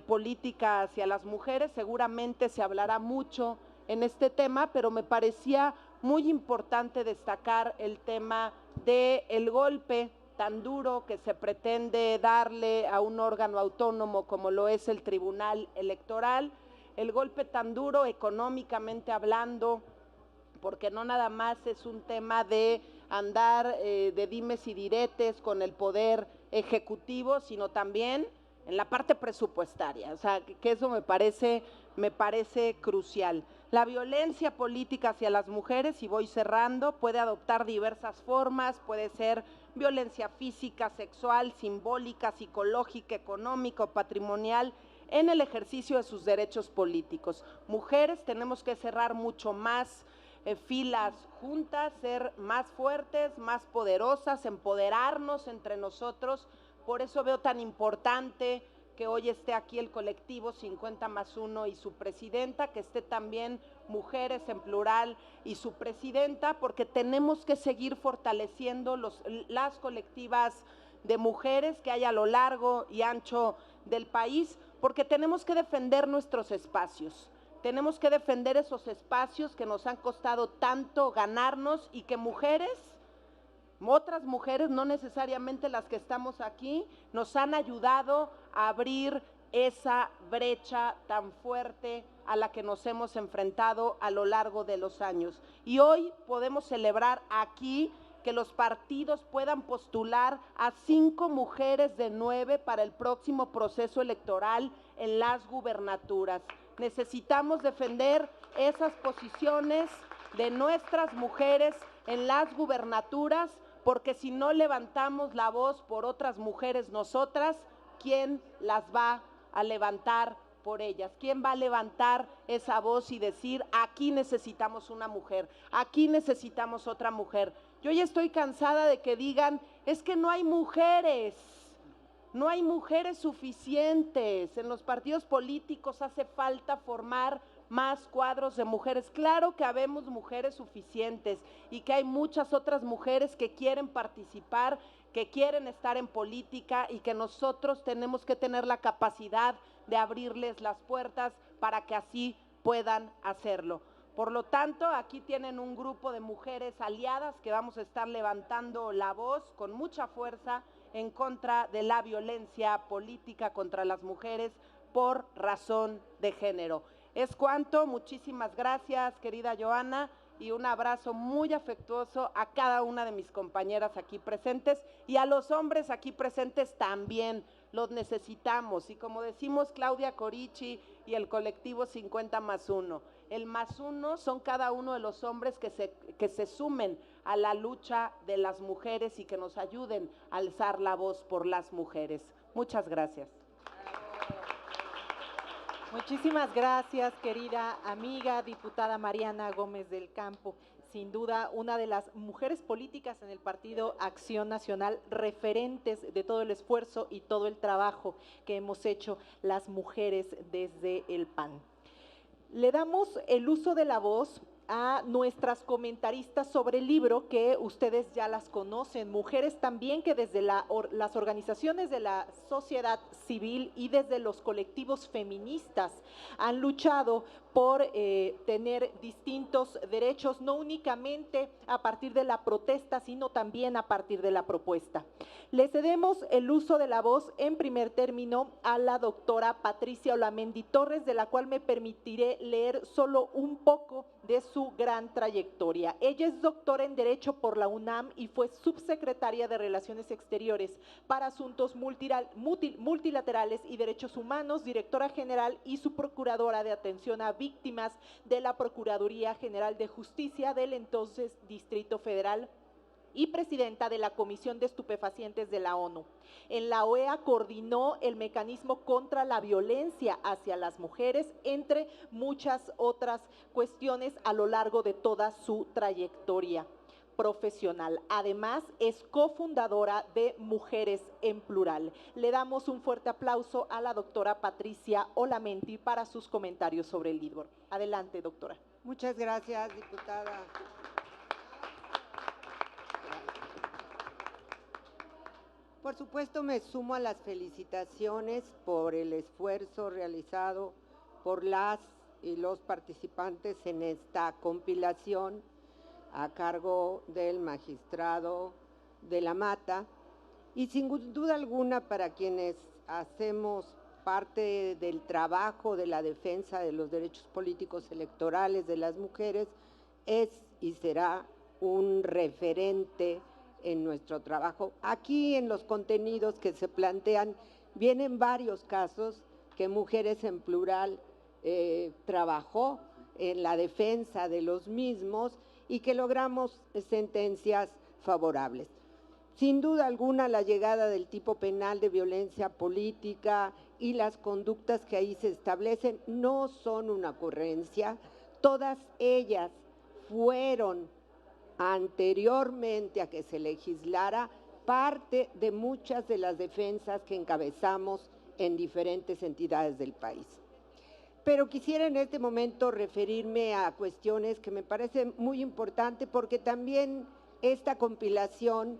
política hacia las mujeres, seguramente se hablará mucho en este tema, pero me parecía muy importante destacar el tema del golpe tan duro que se pretende darle a un órgano autónomo como lo es el Tribunal Electoral, el golpe tan duro económicamente hablando, porque no nada más es un tema de andar de dimes y diretes con el Poder Ejecutivo, sino también en la parte presupuestaria. O sea, que eso me parece crucial. La violencia política hacia las mujeres, y voy cerrando, puede adoptar diversas formas, puede ser violencia física, sexual, simbólica, psicológica, económica o patrimonial, en el ejercicio de sus derechos políticos. Mujeres, tenemos que cerrar mucho más filas juntas, ser más fuertes, más poderosas, empoderarnos entre nosotros. Por eso veo tan importante que hoy esté aquí el colectivo 50+1 y su presidenta, que esté también Mujeres en Plural y su presidenta, porque tenemos que seguir fortaleciendo las colectivas de mujeres que hay a lo largo y ancho del país, porque tenemos que defender nuestros espacios. Tenemos que defender esos espacios que nos han costado tanto ganarnos y que mujeres, otras mujeres, no necesariamente las que estamos aquí, nos han ayudado a abrir esa brecha tan fuerte a la que nos hemos enfrentado a lo largo de los años. Y hoy podemos celebrar aquí que los partidos puedan postular a 5 mujeres de 9 para el próximo proceso electoral en las gubernaturas. Necesitamos defender esas posiciones de nuestras mujeres en las gubernaturas, porque si no levantamos la voz por otras mujeres nosotras, ¿quién las va a levantar por ellas? ¿Quién va a levantar esa voz y decir, aquí necesitamos una mujer, aquí necesitamos otra mujer? Yo ya estoy cansada de que digan, es que no hay mujeres. No hay mujeres suficientes. En los partidos políticos hace falta formar más cuadros de mujeres. Claro que habemos mujeres suficientes y que hay muchas otras mujeres que quieren participar, que quieren estar en política y que nosotros tenemos que tener la capacidad de abrirles las puertas para que así puedan hacerlo. Por lo tanto, aquí tienen un grupo de mujeres aliadas que vamos a estar levantando la voz con mucha fuerza en contra de la violencia política contra las mujeres por razón de género. Es cuanto, muchísimas gracias, querida Joana, y un abrazo muy afectuoso a cada una de mis compañeras aquí presentes y a los hombres aquí presentes también. Los necesitamos, y como decimos Claudia Corici y el colectivo 50+1, el +1 son cada uno de los hombres que se sumen a la lucha de las mujeres y que nos ayuden a alzar la voz por las mujeres. Muchas gracias. Muchísimas gracias, querida amiga, diputada Mariana Gómez del Campo. Sin duda, una de las mujeres políticas en el Partido Acción Nacional, referentes de todo el esfuerzo y todo el trabajo que hemos hecho las mujeres desde el PAN. Le damos el uso de la voz a nuestras comentaristas sobre el libro, que ustedes ya las conocen, mujeres también que desde las organizaciones de la sociedad civil y desde los colectivos feministas han luchado por tener distintos derechos, no únicamente a partir de la protesta, sino también a partir de la propuesta. Le cedemos el uso de la voz en primer término a la doctora Patricia Olamendi Torres, de la cual me permitiré leer solo un poco de su gran trayectoria. Ella es doctora en Derecho por la UNAM y fue subsecretaria de Relaciones Exteriores para Asuntos Multilaterales y Derechos Humanos, directora general y subprocuradora de atención a víctimas de la Procuraduría General de Justicia del entonces Distrito Federal y presidenta de la Comisión de Estupefacientes de la ONU. En la OEA coordinó el mecanismo contra la violencia hacia las mujeres, entre muchas otras cuestiones a lo largo de toda su trayectoria profesional. Además, es cofundadora de Mujeres en Plural. Le damos un fuerte aplauso a la doctora Patricia Olamendi para sus comentarios sobre el libro. Adelante, doctora. Muchas gracias, diputada. Por supuesto, me sumo a las felicitaciones por el esfuerzo realizado por las y los participantes en esta compilación a cargo del magistrado de la Mata, y sin duda alguna para quienes hacemos parte del trabajo de la defensa de los derechos políticos electorales de las mujeres, es y será un referente en nuestro trabajo. Aquí en los contenidos que se plantean vienen varios casos que Mujeres en Plural trabajó en la defensa de los mismos y que logramos sentencias favorables. Sin duda alguna, la llegada del tipo penal de violencia política y las conductas que ahí se establecen no son una ocurrencia, todas ellas fueron anteriormente a que se legislara parte de muchas de las defensas que encabezamos en diferentes entidades del país. Pero quisiera en este momento referirme a cuestiones que me parecen muy importantes, porque también esta compilación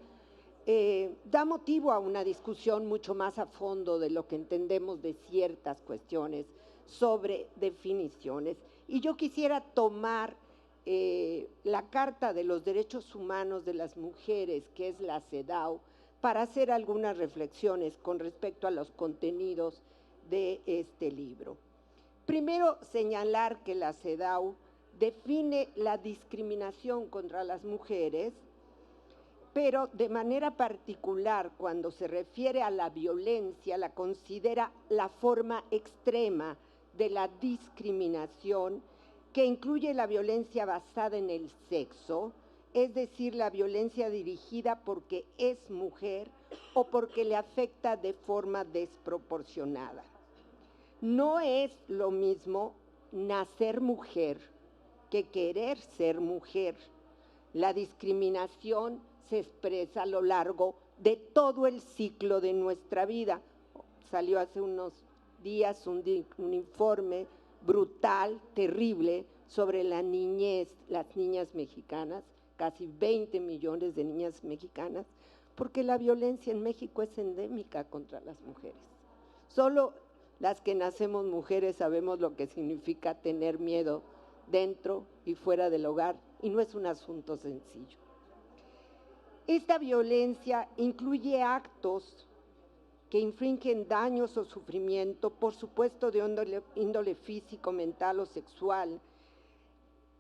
da motivo a una discusión mucho más a fondo de lo que entendemos de ciertas cuestiones sobre definiciones. Y yo quisiera tomar la Carta de los Derechos Humanos de las Mujeres, que es la CEDAW, para hacer algunas reflexiones con respecto a los contenidos de este libro. Primero, señalar que la CEDAW define la discriminación contra las mujeres, pero de manera particular, cuando se refiere a la violencia, la considera la forma extrema de la discriminación, que incluye la violencia basada en el sexo, es decir, la violencia dirigida porque es mujer o porque le afecta de forma desproporcionada. No es lo mismo nacer mujer que querer ser mujer. La discriminación se expresa a lo largo de todo el ciclo de nuestra vida. Salió hace unos días un informe brutal, terrible, sobre la niñez, las niñas mexicanas, casi 20 millones de niñas mexicanas, porque la violencia en México es endémica contra las mujeres. Solo las que nacemos mujeres sabemos lo que significa tener miedo dentro y fuera del hogar, y no es un asunto sencillo. Esta violencia incluye actos que infringen daños o sufrimiento, por supuesto de índole físico, mental o sexual.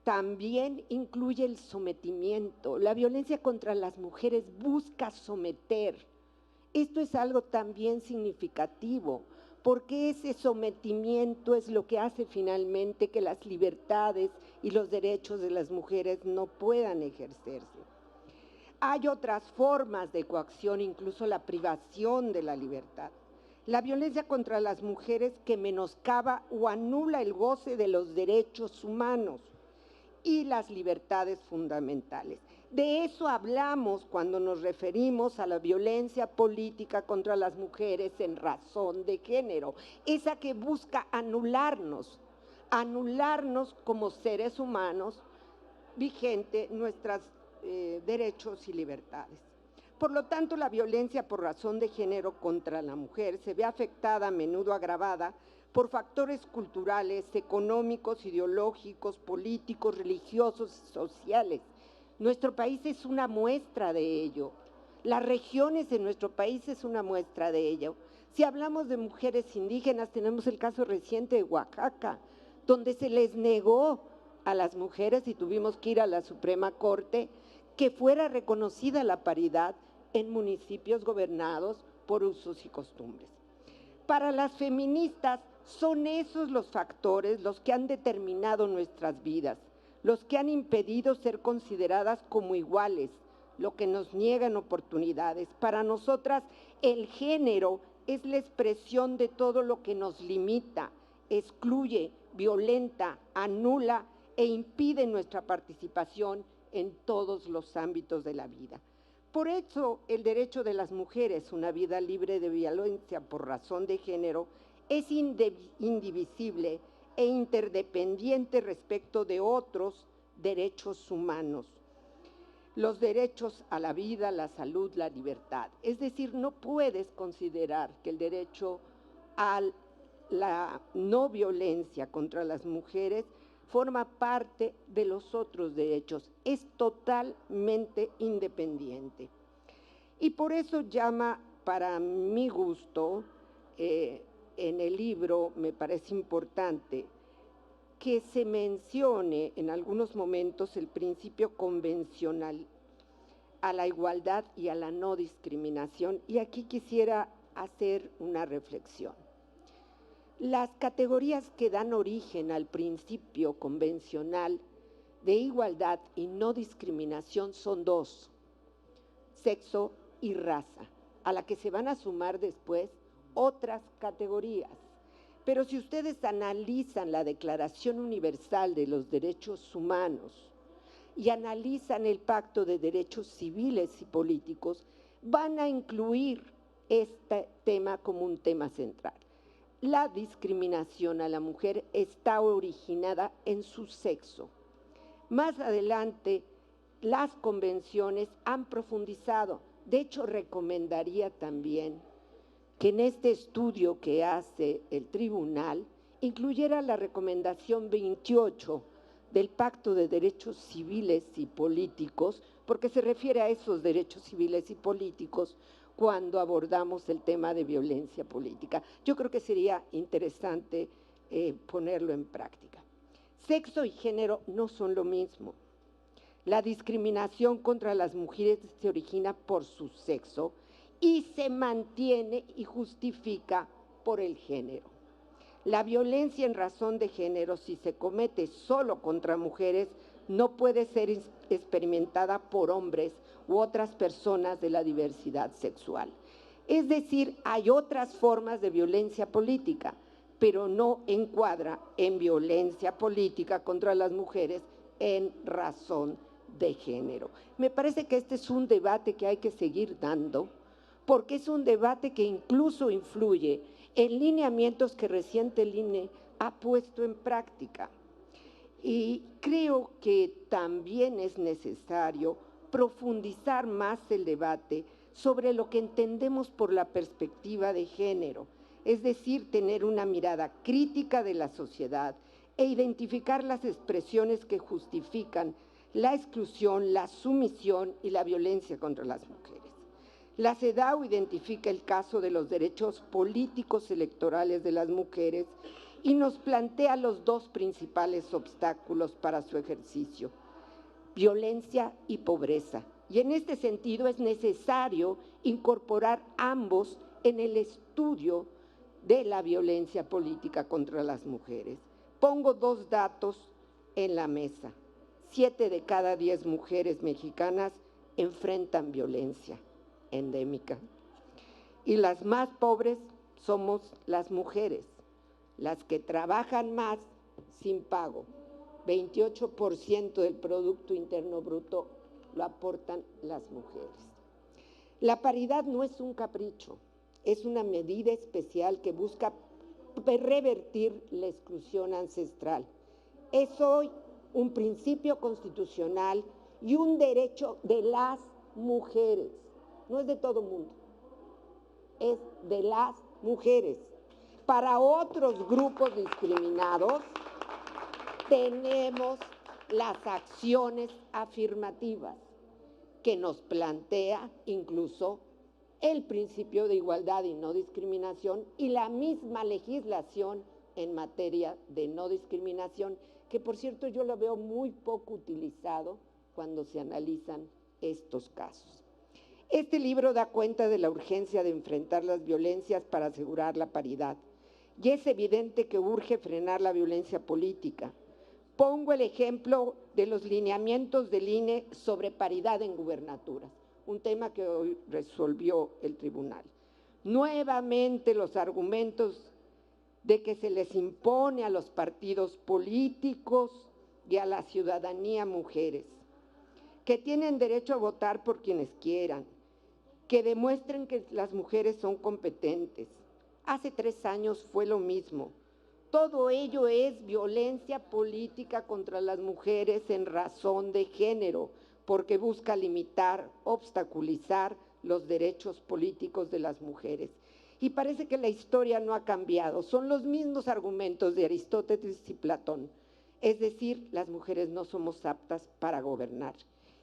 También incluye el sometimiento. La violencia contra las mujeres busca someter. Esto es algo también significativo, porque ese sometimiento es lo que hace finalmente que las libertades y los derechos de las mujeres no puedan ejercerse. Hay otras formas de coacción, incluso la privación de la libertad. La violencia contra las mujeres que menoscaba o anula el goce de los derechos humanos y las libertades fundamentales. De eso hablamos cuando nos referimos a la violencia política contra las mujeres en razón de género, esa que busca anularnos como seres humanos vigente nuestros derechos y libertades. Por lo tanto, la violencia por razón de género contra la mujer se ve afectada, a menudo agravada, por factores culturales, económicos, ideológicos, políticos, religiosos y sociales. Nuestro país es una muestra de ello. Las regiones de nuestro país es una muestra de ello. Si hablamos de mujeres indígenas, tenemos el caso reciente de Oaxaca, donde se les negó a las mujeres, y tuvimos que ir a la Suprema Corte, que fuera reconocida la paridad en municipios gobernados por usos y costumbres. Para las feministas, son esos los factores los que han determinado nuestras vidas, los que han impedido ser consideradas como iguales, lo que nos niegan oportunidades. Para nosotras, el género es la expresión de todo lo que nos limita, excluye, violenta, anula e impide nuestra participación en todos los ámbitos de la vida. Por eso, el derecho de las mujeres a una vida libre de violencia por razón de género es indivisible e interdependiente respecto de otros derechos humanos. Los derechos a la vida, la salud, la libertad. Es decir, no puedes considerar que el derecho a la no violencia contra las mujeres forma parte de los otros derechos, es totalmente independiente. Y por eso llama, para mi gusto, en el libro me parece importante que se mencione en algunos momentos el principio convencional a la igualdad y a la no discriminación. Y aquí quisiera hacer una reflexión. Las categorías que dan origen al principio convencional de igualdad y no discriminación son dos: sexo y raza, a la que se van a sumar después otras categorías. Pero si ustedes analizan la Declaración Universal de los Derechos Humanos y analizan el Pacto de Derechos Civiles y Políticos, van a incluir este tema como un tema central. La discriminación a la mujer está originada en su sexo. Más adelante, las convenciones han profundizado. De hecho, recomendaría también que en este estudio que hace el tribunal incluyera la recomendación 28 del Pacto de Derechos Civiles y Políticos, porque se refiere a esos derechos civiles y políticos cuando abordamos el tema de violencia política. Yo creo que sería interesante ponerlo en práctica. Sexo y género no son lo mismo. La discriminación contra las mujeres se origina por su sexo y se mantiene y justifica por el género. La violencia en razón de género, si se comete solo contra mujeres, no puede ser experimentada por hombres u otras personas de la diversidad sexual. Es decir, hay otras formas de violencia política, pero no encuadra en violencia política contra las mujeres en razón de género. Me parece que este es un debate que hay que seguir dando, porque es un debate que incluso influye en lineamientos que reciente el INE ha puesto en práctica. Y creo que también es necesario profundizar más el debate sobre lo que entendemos por la perspectiva de género, es decir, tener una mirada crítica de la sociedad e identificar las expresiones que justifican la exclusión, la sumisión y la violencia contra las mujeres. La CEDAW identifica el caso de los derechos políticos electorales de las mujeres y nos plantea los dos principales obstáculos para su ejercicio: violencia y pobreza. Y en este sentido es necesario incorporar ambos en el estudio de la violencia política contra las mujeres. Pongo dos datos en la mesa. 7 de cada 10 mujeres mexicanas enfrentan violencia endémica. Y las más pobres somos las mujeres, las que trabajan más sin pago. 28% del Producto Interno Bruto lo aportan las mujeres. La paridad no es un capricho, es una medida especial que busca revertir la exclusión ancestral. Es hoy un principio constitucional y un derecho de las mujeres. No es de todo mundo, es de las mujeres. Para otros grupos discriminados, tenemos las acciones afirmativas que nos plantea incluso el principio de igualdad y no discriminación y la misma legislación en materia de no discriminación, que por cierto yo lo veo muy poco utilizado cuando se analizan estos casos. Este libro da cuenta de la urgencia de enfrentar las violencias para asegurar la paridad, y es evidente que urge frenar la violencia política. Pongo el ejemplo de los lineamientos del INE sobre paridad en gubernaturas, un tema que hoy resolvió el tribunal. Nuevamente los argumentos de que se les impone a los partidos políticos y a la ciudadanía mujeres, que tienen derecho a votar por quienes quieran, que demuestren que las mujeres son competentes. Hace 3 años fue lo mismo. Todo ello es violencia política contra las mujeres en razón de género, porque busca limitar, obstaculizar los derechos políticos de las mujeres. Y parece que la historia no ha cambiado. Son los mismos argumentos de Aristóteles y Platón. Es decir, las mujeres no somos aptas para gobernar.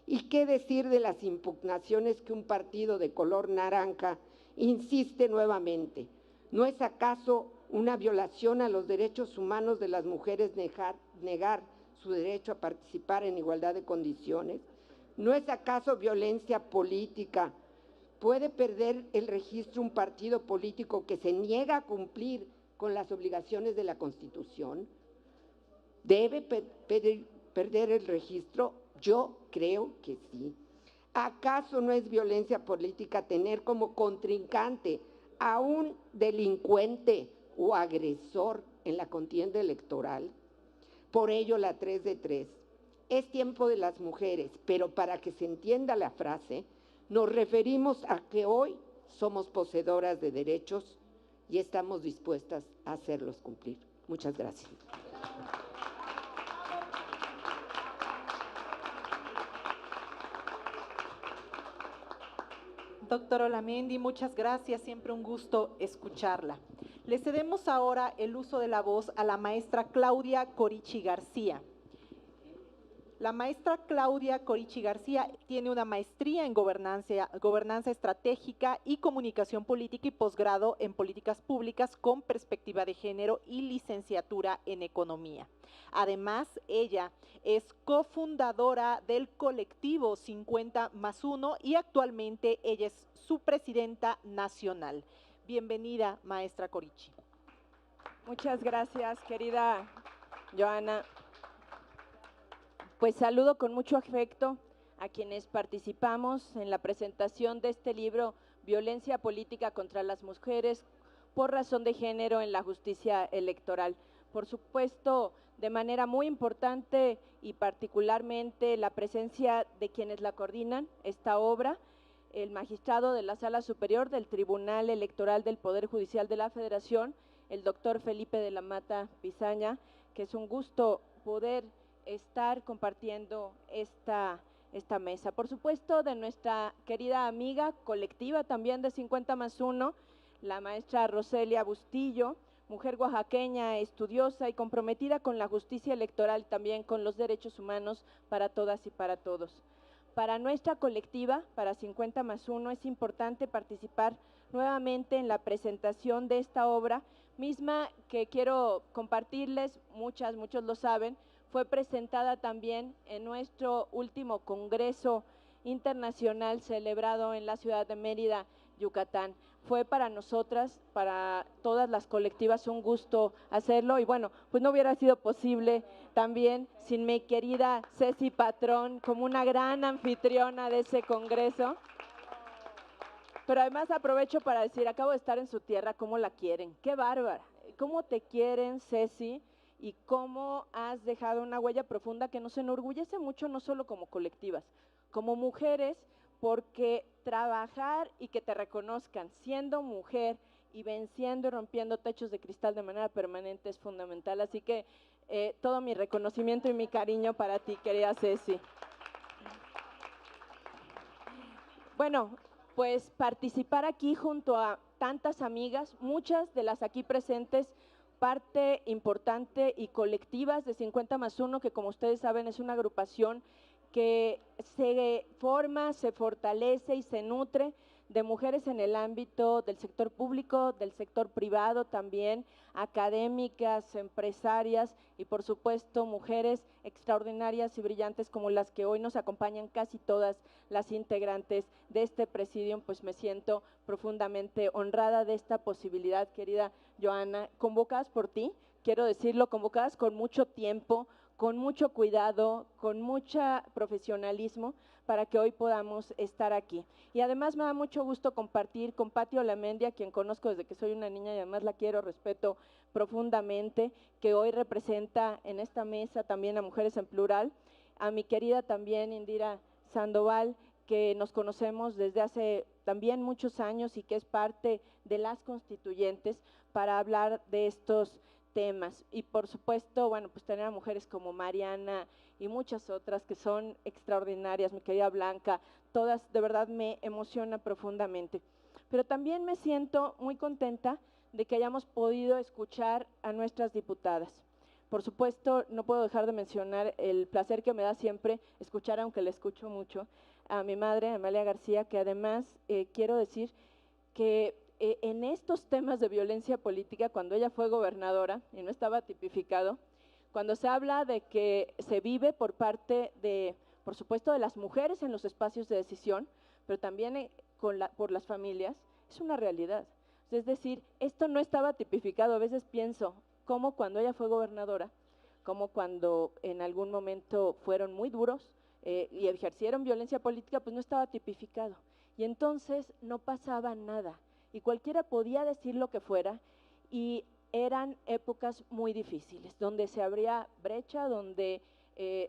¿Y qué decir de las impugnaciones que un partido de color naranja insiste nuevamente? ¿No es acaso una violación a los derechos humanos de las mujeres negar su derecho a participar en igualdad de condiciones? ¿No es acaso violencia política? ¿Puede perder el registro un partido político que se niega a cumplir con las obligaciones de la Constitución? ¿Debe perder el registro? Yo creo que sí. ¿Acaso no es violencia política tener como contrincante a un delincuente o agresor en la contienda electoral? Por ello, la 3 de 3. Es tiempo de las mujeres, pero para que se entienda la frase, nos referimos a que hoy somos poseedoras de derechos y estamos dispuestas a hacerlos cumplir. Muchas gracias. Doctora Olamendi, muchas gracias, siempre un gusto escucharla. Le cedemos ahora el uso de la voz a la maestra Claudia Corichi García. La maestra Claudia Corichi García tiene una maestría en gobernanza estratégica y comunicación política y posgrado en políticas públicas con perspectiva de género y licenciatura en economía. Además, ella es cofundadora del colectivo 50+1 y actualmente ella es su presidenta nacional. Bienvenida, maestra Corichi. Muchas gracias, querida Joana. Pues saludo con mucho afecto a quienes participamos en la presentación de este libro, Violencia Política contra las Mujeres por razón de género en la justicia electoral. Por supuesto, de manera muy importante y particularmente la presencia de quienes la coordinan, esta obra, el magistrado de la Sala Superior del Tribunal Electoral del Poder Judicial de la Federación, el doctor Felipe de la Mata Pizaña, que es un gusto poder estar compartiendo esta esta mesa. Por supuesto, de nuestra querida amiga colectiva también de 50+1, la maestra Roselia Bustillo, mujer oaxaqueña, estudiosa y comprometida con la justicia electoral, también con los derechos humanos para todas y para todos. Para nuestra colectiva, para 50+1, es importante participar nuevamente en la presentación de esta obra, misma que quiero compartirles, muchos lo saben, fue presentada también en nuestro último Congreso Internacional celebrado en la ciudad de Mérida, Yucatán. Fue para nosotras, para todas las colectivas, un gusto hacerlo y bueno, pues no hubiera sido posible también sin mi querida Ceci Patrón como una gran anfitriona de ese congreso. Pero además aprovecho para decir, acabo de estar en su tierra, ¿cómo la quieren? ¡Qué bárbara! ¿Cómo te quieren, Ceci? Y cómo has dejado una huella profunda que nos enorgullece mucho, no solo como colectivas, como mujeres, porque trabajar y que te reconozcan siendo mujer y venciendo y rompiendo techos de cristal de manera permanente es fundamental. Así que todo mi reconocimiento y mi cariño para ti, querida Ceci. Bueno, pues participar aquí junto a tantas amigas, muchas de las aquí presentes, parte importante y colectivas de 50+1, que como ustedes saben es una agrupación que se forma, se fortalece y se nutre de mujeres en el ámbito del sector público, del sector privado también, académicas, empresarias y por supuesto mujeres extraordinarias y brillantes como las que hoy nos acompañan casi todas las integrantes de este presidium. Pues me siento profundamente honrada de esta posibilidad, querida Joana, convocadas por ti, quiero decirlo, convocadas con mucho tiempo, con mucho cuidado, con mucho profesionalismo para que hoy podamos estar aquí. Y además me da mucho gusto compartir con Pati Olamendi, a quien conozco desde que soy una niña y además la quiero, respeto profundamente, que hoy representa en esta mesa también a Mujeres en Plural, a mi querida también Indira Sandoval, que nos conocemos desde hace también muchos años y que es parte de las constituyentes para hablar de estos temas. Y por supuesto, bueno, pues tener a mujeres como Mariana y muchas otras que son extraordinarias, mi querida Blanca, todas de verdad me emociona profundamente. Pero también me siento muy contenta de que hayamos podido escuchar a nuestras diputadas. Por supuesto, no puedo dejar de mencionar el placer que me da siempre escuchar, aunque le escucho mucho, a mi madre, Amalia García, que además quiero decir que en estos temas de violencia política, cuando ella fue gobernadora y no estaba tipificado, cuando se habla de que se vive por parte de, por supuesto, de las mujeres en los espacios de decisión, pero también por las familias, es una realidad. Es decir, esto no estaba tipificado. A veces pienso, como cuando ella fue gobernadora, como cuando en algún momento fueron muy duros y ejercieron violencia política, pues no estaba tipificado. Y entonces no pasaba nada. Y cualquiera podía decir lo que fuera y eran épocas muy difíciles, donde se abría brecha, donde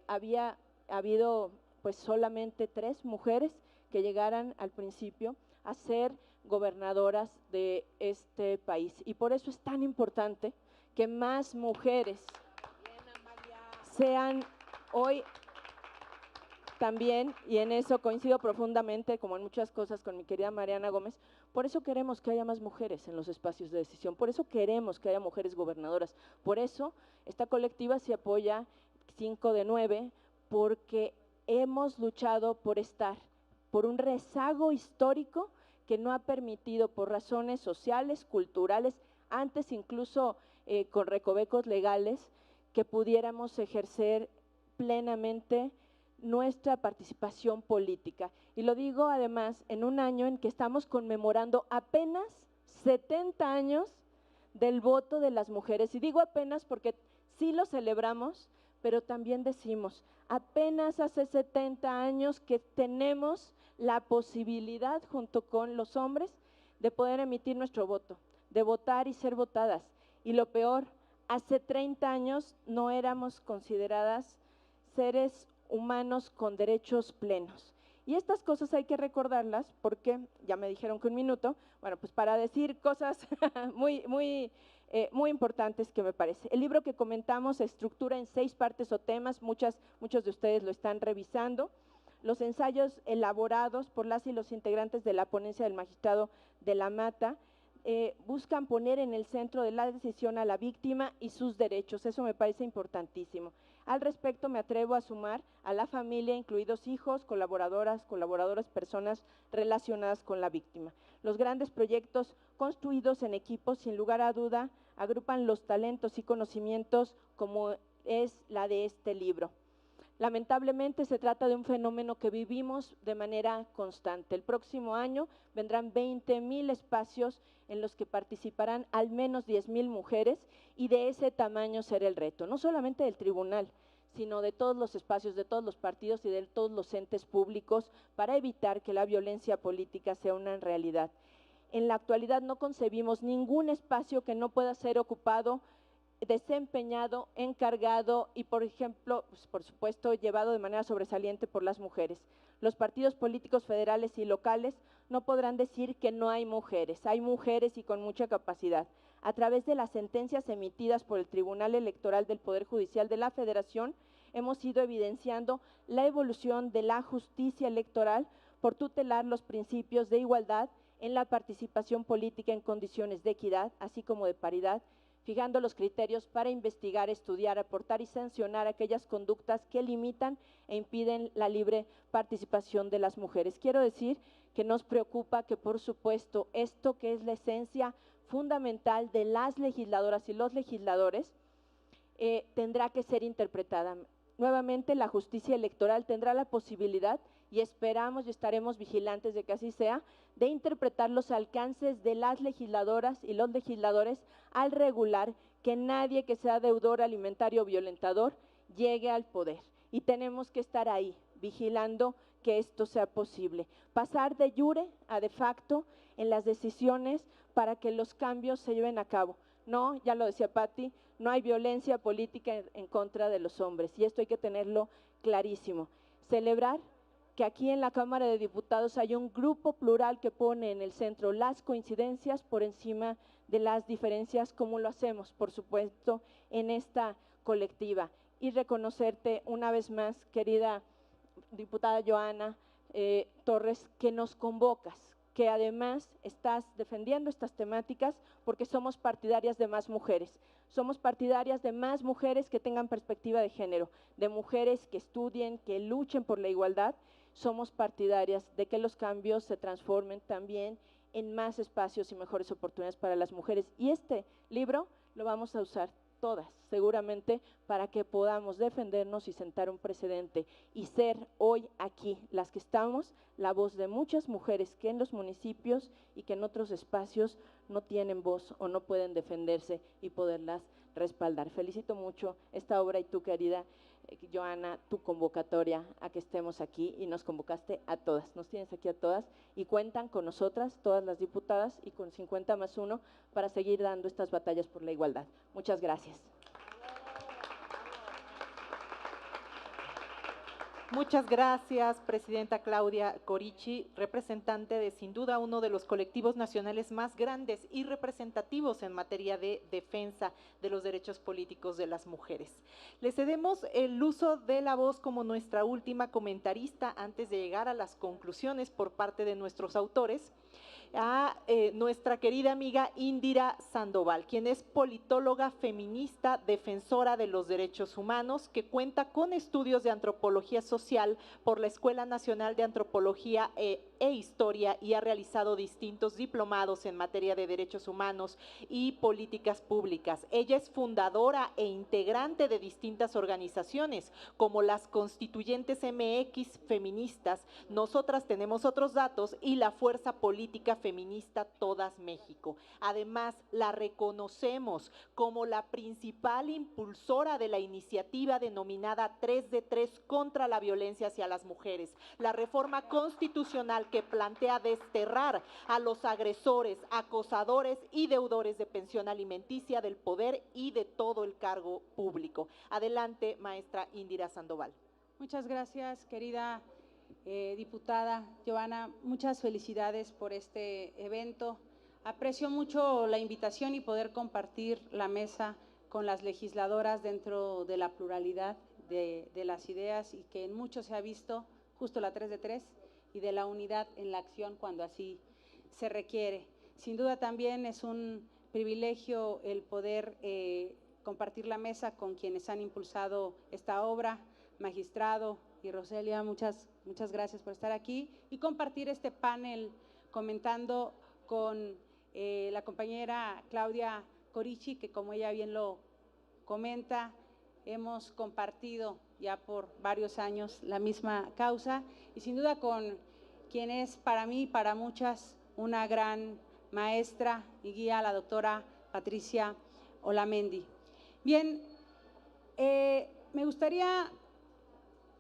había habido pues solamente 3 mujeres que llegaran al principio a ser gobernadoras de este país. Y por eso es tan importante que más mujeres sean hoy también, y en eso coincido profundamente, como en muchas cosas, con mi querida Mariana Gómez. Por eso queremos que haya más mujeres en los espacios de decisión, por eso queremos que haya mujeres gobernadoras, por eso esta colectiva se apoya 5 de 9, porque hemos luchado por estar, por un rezago histórico que no ha permitido por razones sociales, culturales, antes incluso con recovecos legales, que pudiéramos ejercer plenamente nuestra participación política. Y lo digo además en un año en que estamos conmemorando apenas 70 años del voto de las mujeres. Y digo apenas porque sí lo celebramos, pero también decimos, apenas hace 70 años que tenemos la posibilidad junto con los hombres de poder emitir nuestro voto, de votar y ser votadas. Y lo peor, hace 30 años no éramos consideradas seres humanos con derechos plenos. Y estas cosas hay que recordarlas porque, ya me dijeron que 1 minuto, bueno, pues para decir cosas muy importantes que me parece. El libro que comentamos se estructura en 6 partes o temas, muchos de ustedes lo están revisando. Los ensayos elaborados por las y los integrantes de la ponencia del magistrado de la Mata buscan poner en el centro de la decisión a la víctima y sus derechos. Eso me parece importantísimo. Al respecto, me atrevo a sumar a la familia, incluidos hijos, colaboradores, personas relacionadas con la víctima. Los grandes proyectos construidos en equipo, sin lugar a duda, agrupan los talentos y conocimientos como es la de este libro. Lamentablemente se trata de un fenómeno que vivimos de manera constante. El próximo año vendrán 20,000 espacios en los que participarán al menos 10,000 mujeres y de ese tamaño será el reto, no solamente del tribunal, sino de todos los espacios, de todos los partidos y de todos los entes públicos para evitar que la violencia política sea una realidad. En la actualidad no concebimos ningún espacio que no pueda ser ocupado, desempeñado, encargado y, por ejemplo, pues, por supuesto, llevado de manera sobresaliente por las mujeres. Los partidos políticos federales y locales no podrán decir que no hay mujeres y con mucha capacidad. A través de las sentencias emitidas por el Tribunal Electoral del Poder Judicial de la Federación, hemos ido evidenciando la evolución de la justicia electoral por tutelar los principios de igualdad en la participación política en condiciones de equidad, así como de paridad, fijando los criterios para investigar, estudiar, aportar y sancionar aquellas conductas que limitan e impiden la libre participación de las mujeres. Quiero decir que nos preocupa que, por supuesto, esto que es la esencia fundamental de las legisladoras y los legisladores, tendrá que ser interpretada. Nuevamente, la justicia electoral tendrá la posibilidad, y esperamos y estaremos vigilantes de que así sea, de interpretar los alcances de las legisladoras y los legisladores al regular que nadie que sea deudor, alimentario o violentador llegue al poder. Y tenemos que estar ahí, vigilando que esto sea posible. Pasar de jure a de facto en las decisiones para que los cambios se lleven a cabo. No, ya lo decía Patti, no hay violencia política en contra de los hombres, y esto hay que tenerlo clarísimo. Celebrar que aquí en la Cámara de Diputados hay un grupo plural que pone en el centro las coincidencias por encima de las diferencias, como lo hacemos, por supuesto, en esta colectiva. Y reconocerte una vez más, querida diputada Johanna Torres, que nos convocas, que además estás defendiendo estas temáticas porque somos partidarias de más mujeres. Somos partidarias de más mujeres que tengan perspectiva de género, de mujeres que estudien, que luchen por la igualdad. Somos partidarias de que los cambios se transformen también en más espacios y mejores oportunidades para las mujeres. Y este libro lo vamos a usar todas, seguramente, para que podamos defendernos y sentar un precedente y ser hoy aquí, las que estamos, la voz de muchas mujeres que en los municipios y que en otros espacios no tienen voz o no pueden defenderse y poderlas respaldar. Felicito mucho esta obra y tú, querida Johanna, tu convocatoria a que estemos aquí, y nos convocaste a todas, nos tienes aquí a todas y cuentan con nosotras, todas las diputadas, y con 50+1 para seguir dando estas batallas por la igualdad. Muchas gracias. Muchas gracias, presidenta Claudia Corichi, representante de sin duda uno de los colectivos nacionales más grandes y representativos en materia de defensa de los derechos políticos de las mujeres. Le cedemos el uso de la voz como nuestra última comentarista antes de llegar a las conclusiones por parte de nuestros autores, a nuestra querida amiga Indira Sandoval, quien es politóloga feminista, defensora de los derechos humanos, que cuenta con estudios de antropología social por la Escuela Nacional de Antropología e Historia, y ha realizado distintos diplomados en materia de derechos humanos y políticas públicas. Ella es fundadora e integrante de distintas organizaciones como las Constituyentes MX Feministas, Nosotras Tenemos Otros Datos y la Fuerza Política Feminista Todas México. Además, la reconocemos como la principal impulsora de la iniciativa denominada 3 de 3 contra la violencia hacia las mujeres, la reforma constitucional que plantea desterrar a los agresores, acosadores y deudores de pensión alimenticia del poder y de todo el cargo público. Adelante, maestra Indira Sandoval. Muchas gracias, querida diputada Johanna, muchas felicidades por este evento. Aprecio mucho la invitación y poder compartir la mesa con las legisladoras dentro de la pluralidad de las ideas, y que en mucho se ha visto justo la 3 de 3, y de la unidad en la acción cuando así se requiere. Sin duda también es un privilegio el poder compartir la mesa con quienes han impulsado esta obra, Magistrado y Roselia, muchas gracias por estar aquí, y compartir este panel comentando con la compañera Claudia Corici, que como ella bien lo comenta, hemos compartido ya por varios años la misma causa, y sin duda con quien es para mí y para muchas una gran maestra y guía, la doctora Patricia Olamendi. Bien, me gustaría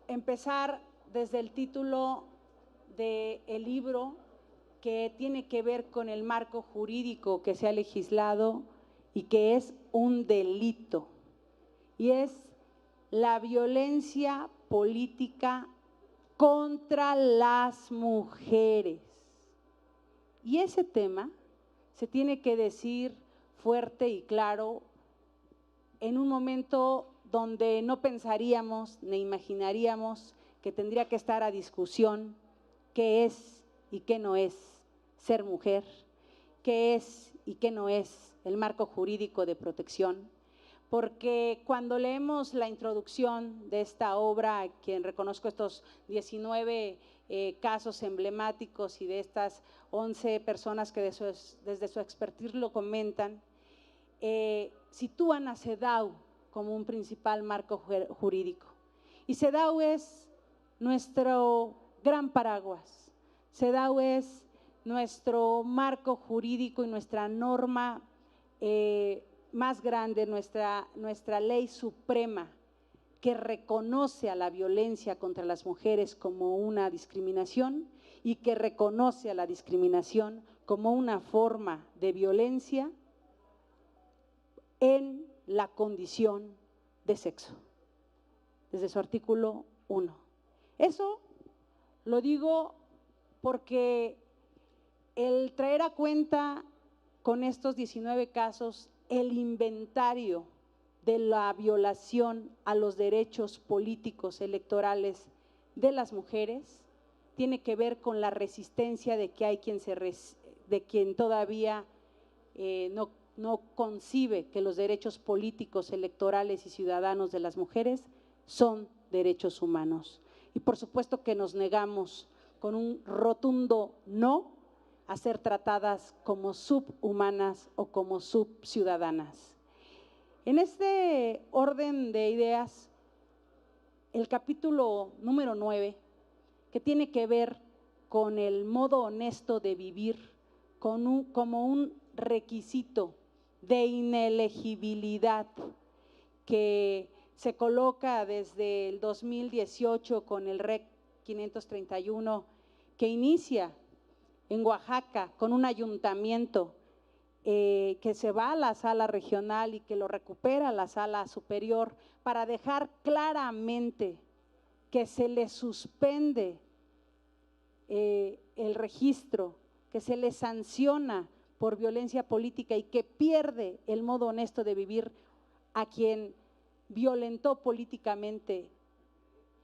empezar desde el título del libro, que tiene que ver con el marco jurídico que se ha legislado y que es un delito, y es la violencia política contra las mujeres. Y ese tema se tiene que decir fuerte y claro en un momento donde no pensaríamos ni imaginaríamos que tendría que estar a discusión qué es y qué no es ser mujer, qué es y qué no es el marco jurídico de protección. Porque cuando leemos la introducción de esta obra, a quien reconozco estos 19 casos emblemáticos y de estas 11 personas que desde su expertise lo comentan, sitúan a CEDAW como un principal marco jurídico. Y CEDAW es nuestro gran paraguas, CEDAW es nuestro marco jurídico y nuestra norma más grande, nuestra ley suprema, que reconoce a la violencia contra las mujeres como una discriminación y que reconoce a la discriminación como una forma de violencia en la condición de sexo, desde su artículo 1. Eso lo digo porque el traer a cuenta con estos 19 casos el inventario de la violación a los derechos políticos electorales de las mujeres tiene que ver con la resistencia de que hay quien todavía no concibe que los derechos políticos, electorales y ciudadanos de las mujeres son derechos humanos. Y por supuesto que nos negamos con un rotundo no a ser tratadas como subhumanas o como subciudadanas. En este orden de ideas, el capítulo número 9, que tiene que ver con el modo honesto de vivir como un requisito de inelegibilidad que se coloca desde el 2018 con el REC 531, que inicia en Oaxaca con un ayuntamiento que se va a la sala regional y que lo recupera a la sala superior para dejar claramente que se le suspende el registro, que se le sanciona por violencia política y que pierde el modo honesto de vivir a quien violentó políticamente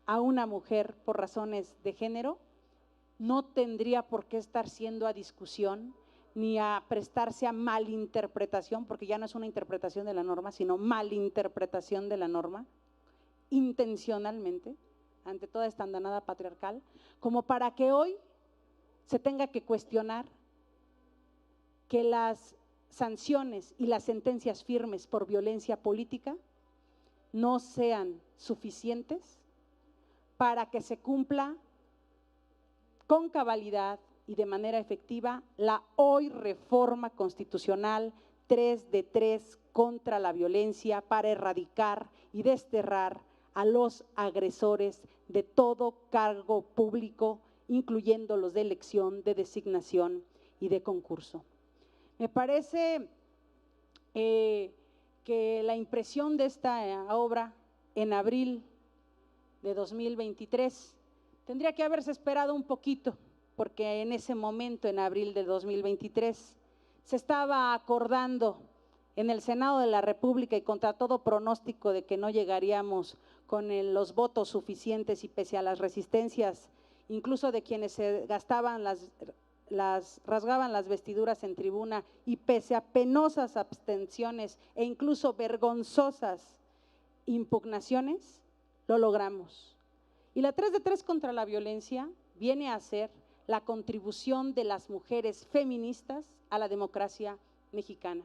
a una mujer por razones de género, no tendría por qué estar siendo a discusión ni a prestarse a malinterpretación, porque ya no es una interpretación de la norma, sino malinterpretación de la norma, intencionalmente, ante toda esta andanada patriarcal, como para que hoy se tenga que cuestionar que las sanciones y las sentencias firmes por violencia política no sean suficientes para que se cumpla con cabalidad y de manera efectiva la hoy reforma constitucional 3 de 3 contra la violencia para erradicar y desterrar a los agresores de todo cargo público, incluyendo los de elección, de designación y de concurso. Me parece que la impresión de esta obra en abril de 2023 tendría que haberse esperado un poquito, porque en ese momento, en abril de 2023, se estaba acordando en el Senado de la República y contra todo pronóstico de que no llegaríamos con los votos suficientes y pese a las resistencias incluso de quienes se rasgaban las vestiduras en tribuna y pese a penosas abstenciones e incluso vergonzosas impugnaciones, lo logramos. Y la 3 de 3 contra la violencia viene a ser la contribución de las mujeres feministas a la democracia mexicana,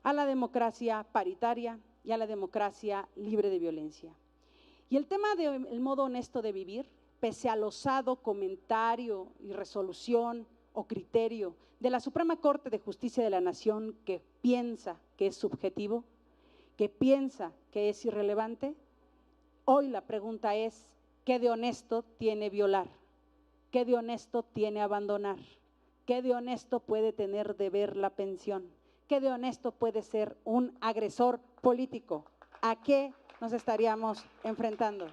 a la democracia paritaria y a la democracia libre de violencia. Y el tema del modo honesto de vivir, pese al osado comentario y resolución o criterio de la Suprema Corte de Justicia de la Nación, que piensa que es subjetivo, que piensa que es irrelevante, hoy la pregunta es, ¿qué de honesto tiene violar? ¿Qué de honesto tiene abandonar? ¿Qué de honesto puede tener deber la pensión? ¿Qué de honesto puede ser un agresor político? ¿A qué nos estaríamos enfrentando?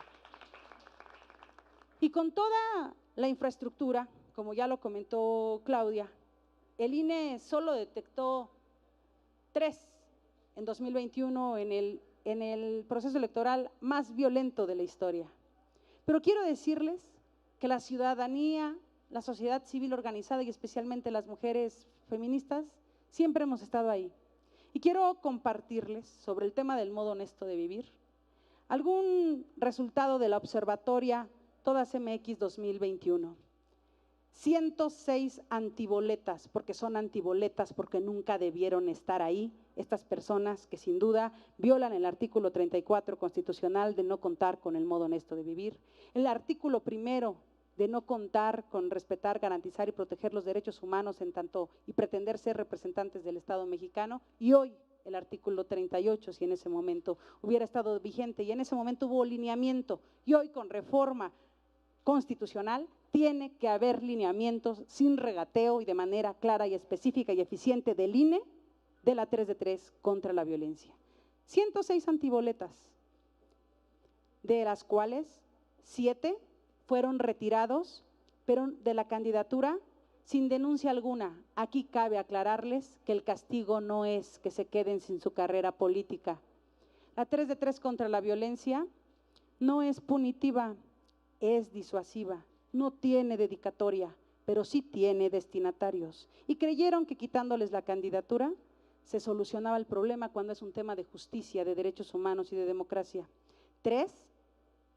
Y con toda la infraestructura, como ya lo comentó Claudia, el INE solo detectó 3 en 2021 en el proceso electoral más violento de la historia. Pero quiero decirles que la ciudadanía, la sociedad civil organizada y especialmente las mujeres feministas, siempre hemos estado ahí. Y quiero compartirles sobre el tema del modo honesto de vivir algún resultado de la observatoria Todas MX 2021. 106 antiboletas, porque son antiboletas, porque nunca debieron estar ahí, estas personas que sin duda violan el artículo 34 constitucional de no contar con el modo honesto de vivir, el artículo 1 de no contar con respetar, garantizar y proteger los derechos humanos en tanto y pretender ser representantes del Estado mexicano, y hoy el artículo 38, si en ese momento hubiera estado vigente y en ese momento hubo lineamiento, y hoy con reforma constitucional tiene que haber lineamientos sin regateo y de manera clara y específica y eficiente del INE de la 3 de 3 contra la violencia. 106 antiboletas, de las cuales 7 fueron retirados, pero de la candidatura sin denuncia alguna. Aquí cabe aclararles que el castigo no es que se queden sin su carrera política. La 3 de 3 contra la violencia no es punitiva, es disuasiva, no tiene dedicatoria, pero sí tiene destinatarios. Y creyeron que quitándoles la candidatura se solucionaba el problema cuando es un tema de justicia, de derechos humanos y de democracia. 3,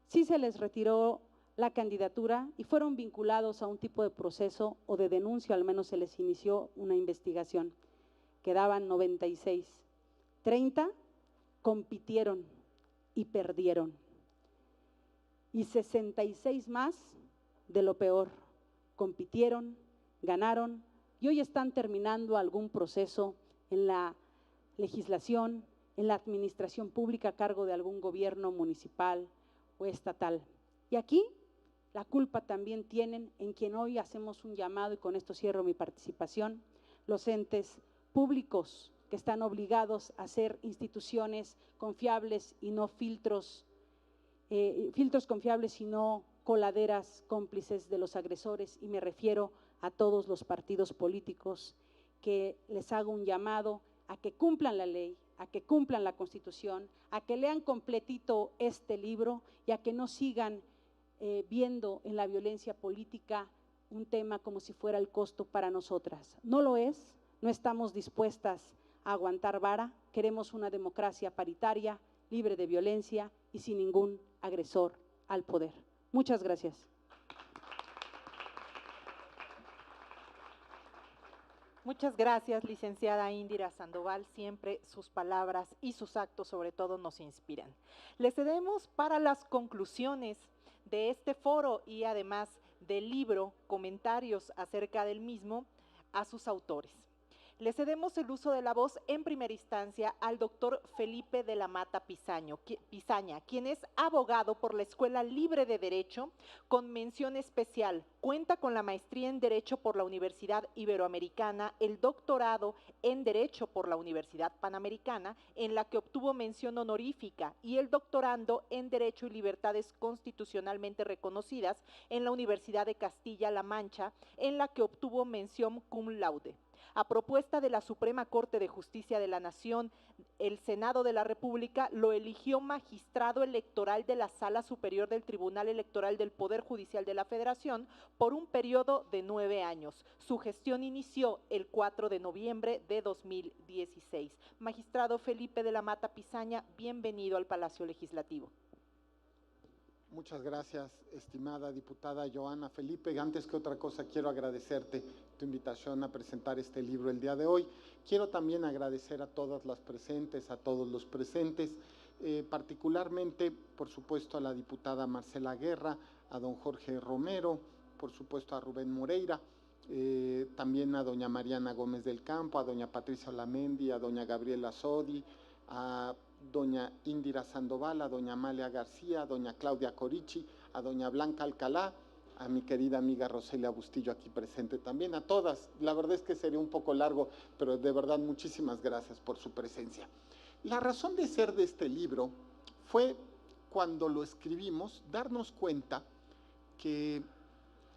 sí se les retiró la candidatura y fueron vinculados a un tipo de proceso o de denuncia, al menos se les inició una investigación. Quedaban 96. 30 compitieron y perdieron. Y 66 más de lo peor, compitieron, ganaron y hoy están terminando algún proceso en la legislación, en la administración pública a cargo de algún gobierno municipal o estatal. Y aquí la culpa también tienen en quien hoy hacemos un llamado, y con esto cierro mi participación, los entes públicos que están obligados a ser instituciones confiables y no filtros confiables y no coladeras cómplices de los agresores, y me refiero a todos los partidos políticos, que les hago un llamado a que cumplan la ley, a que cumplan la Constitución, a que lean completito este libro y a que no sigan viendo en la violencia política un tema como si fuera el costo para nosotras. No lo es, no estamos dispuestas a aguantar vara, queremos una democracia paritaria, libre de violencia y sin ningún agresor al poder. Muchas gracias. Muchas gracias, licenciada Indira Sandoval. Siempre sus palabras y sus actos, sobre todo, nos inspiran. Le cedemos para las conclusiones de este foro y además del libro, comentarios acerca del mismo, a sus autores. Le cedemos el uso de la voz en primera instancia al doctor Felipe de la Mata Pizaña, quien es abogado por la Escuela Libre de Derecho con mención especial. Cuenta con la maestría en Derecho por la Universidad Iberoamericana, el doctorado en Derecho por la Universidad Panamericana, en la que obtuvo mención honorífica, y el doctorando en Derecho y Libertades Constitucionalmente Reconocidas en la Universidad de Castilla-La Mancha, en la que obtuvo mención cum laude. A propuesta de la Suprema Corte de Justicia de la Nación, el Senado de la República lo eligió magistrado electoral de la Sala Superior del Tribunal Electoral del Poder Judicial de la Federación por un periodo de 9 años. Su gestión inició el 4 de noviembre de 2016. Magistrado Felipe de la Mata Pizaña, bienvenido al Palacio Legislativo. Muchas gracias, estimada diputada Johanna Felipe. Antes que otra cosa, quiero agradecerte tu invitación a presentar este libro el día de hoy. Quiero también agradecer a todas las presentes, a todos los presentes, particularmente, por supuesto, a la diputada Marcela Guerra, a don Jorge Romero, por supuesto a Rubén Moreira, también a doña Mariana Gómez del Campo, a doña Patricia Olamendi, a doña Gabriela Sodi, a doña Indira Sandoval, a doña Amalia García, a doña Claudia Corichi, a doña Blanca Alcalá, a mi querida amiga Roselia Bustillo aquí presente también, a todas. La verdad es que sería un poco largo, pero de verdad muchísimas gracias por su presencia. La razón de ser de este libro fue, cuando lo escribimos, darnos cuenta que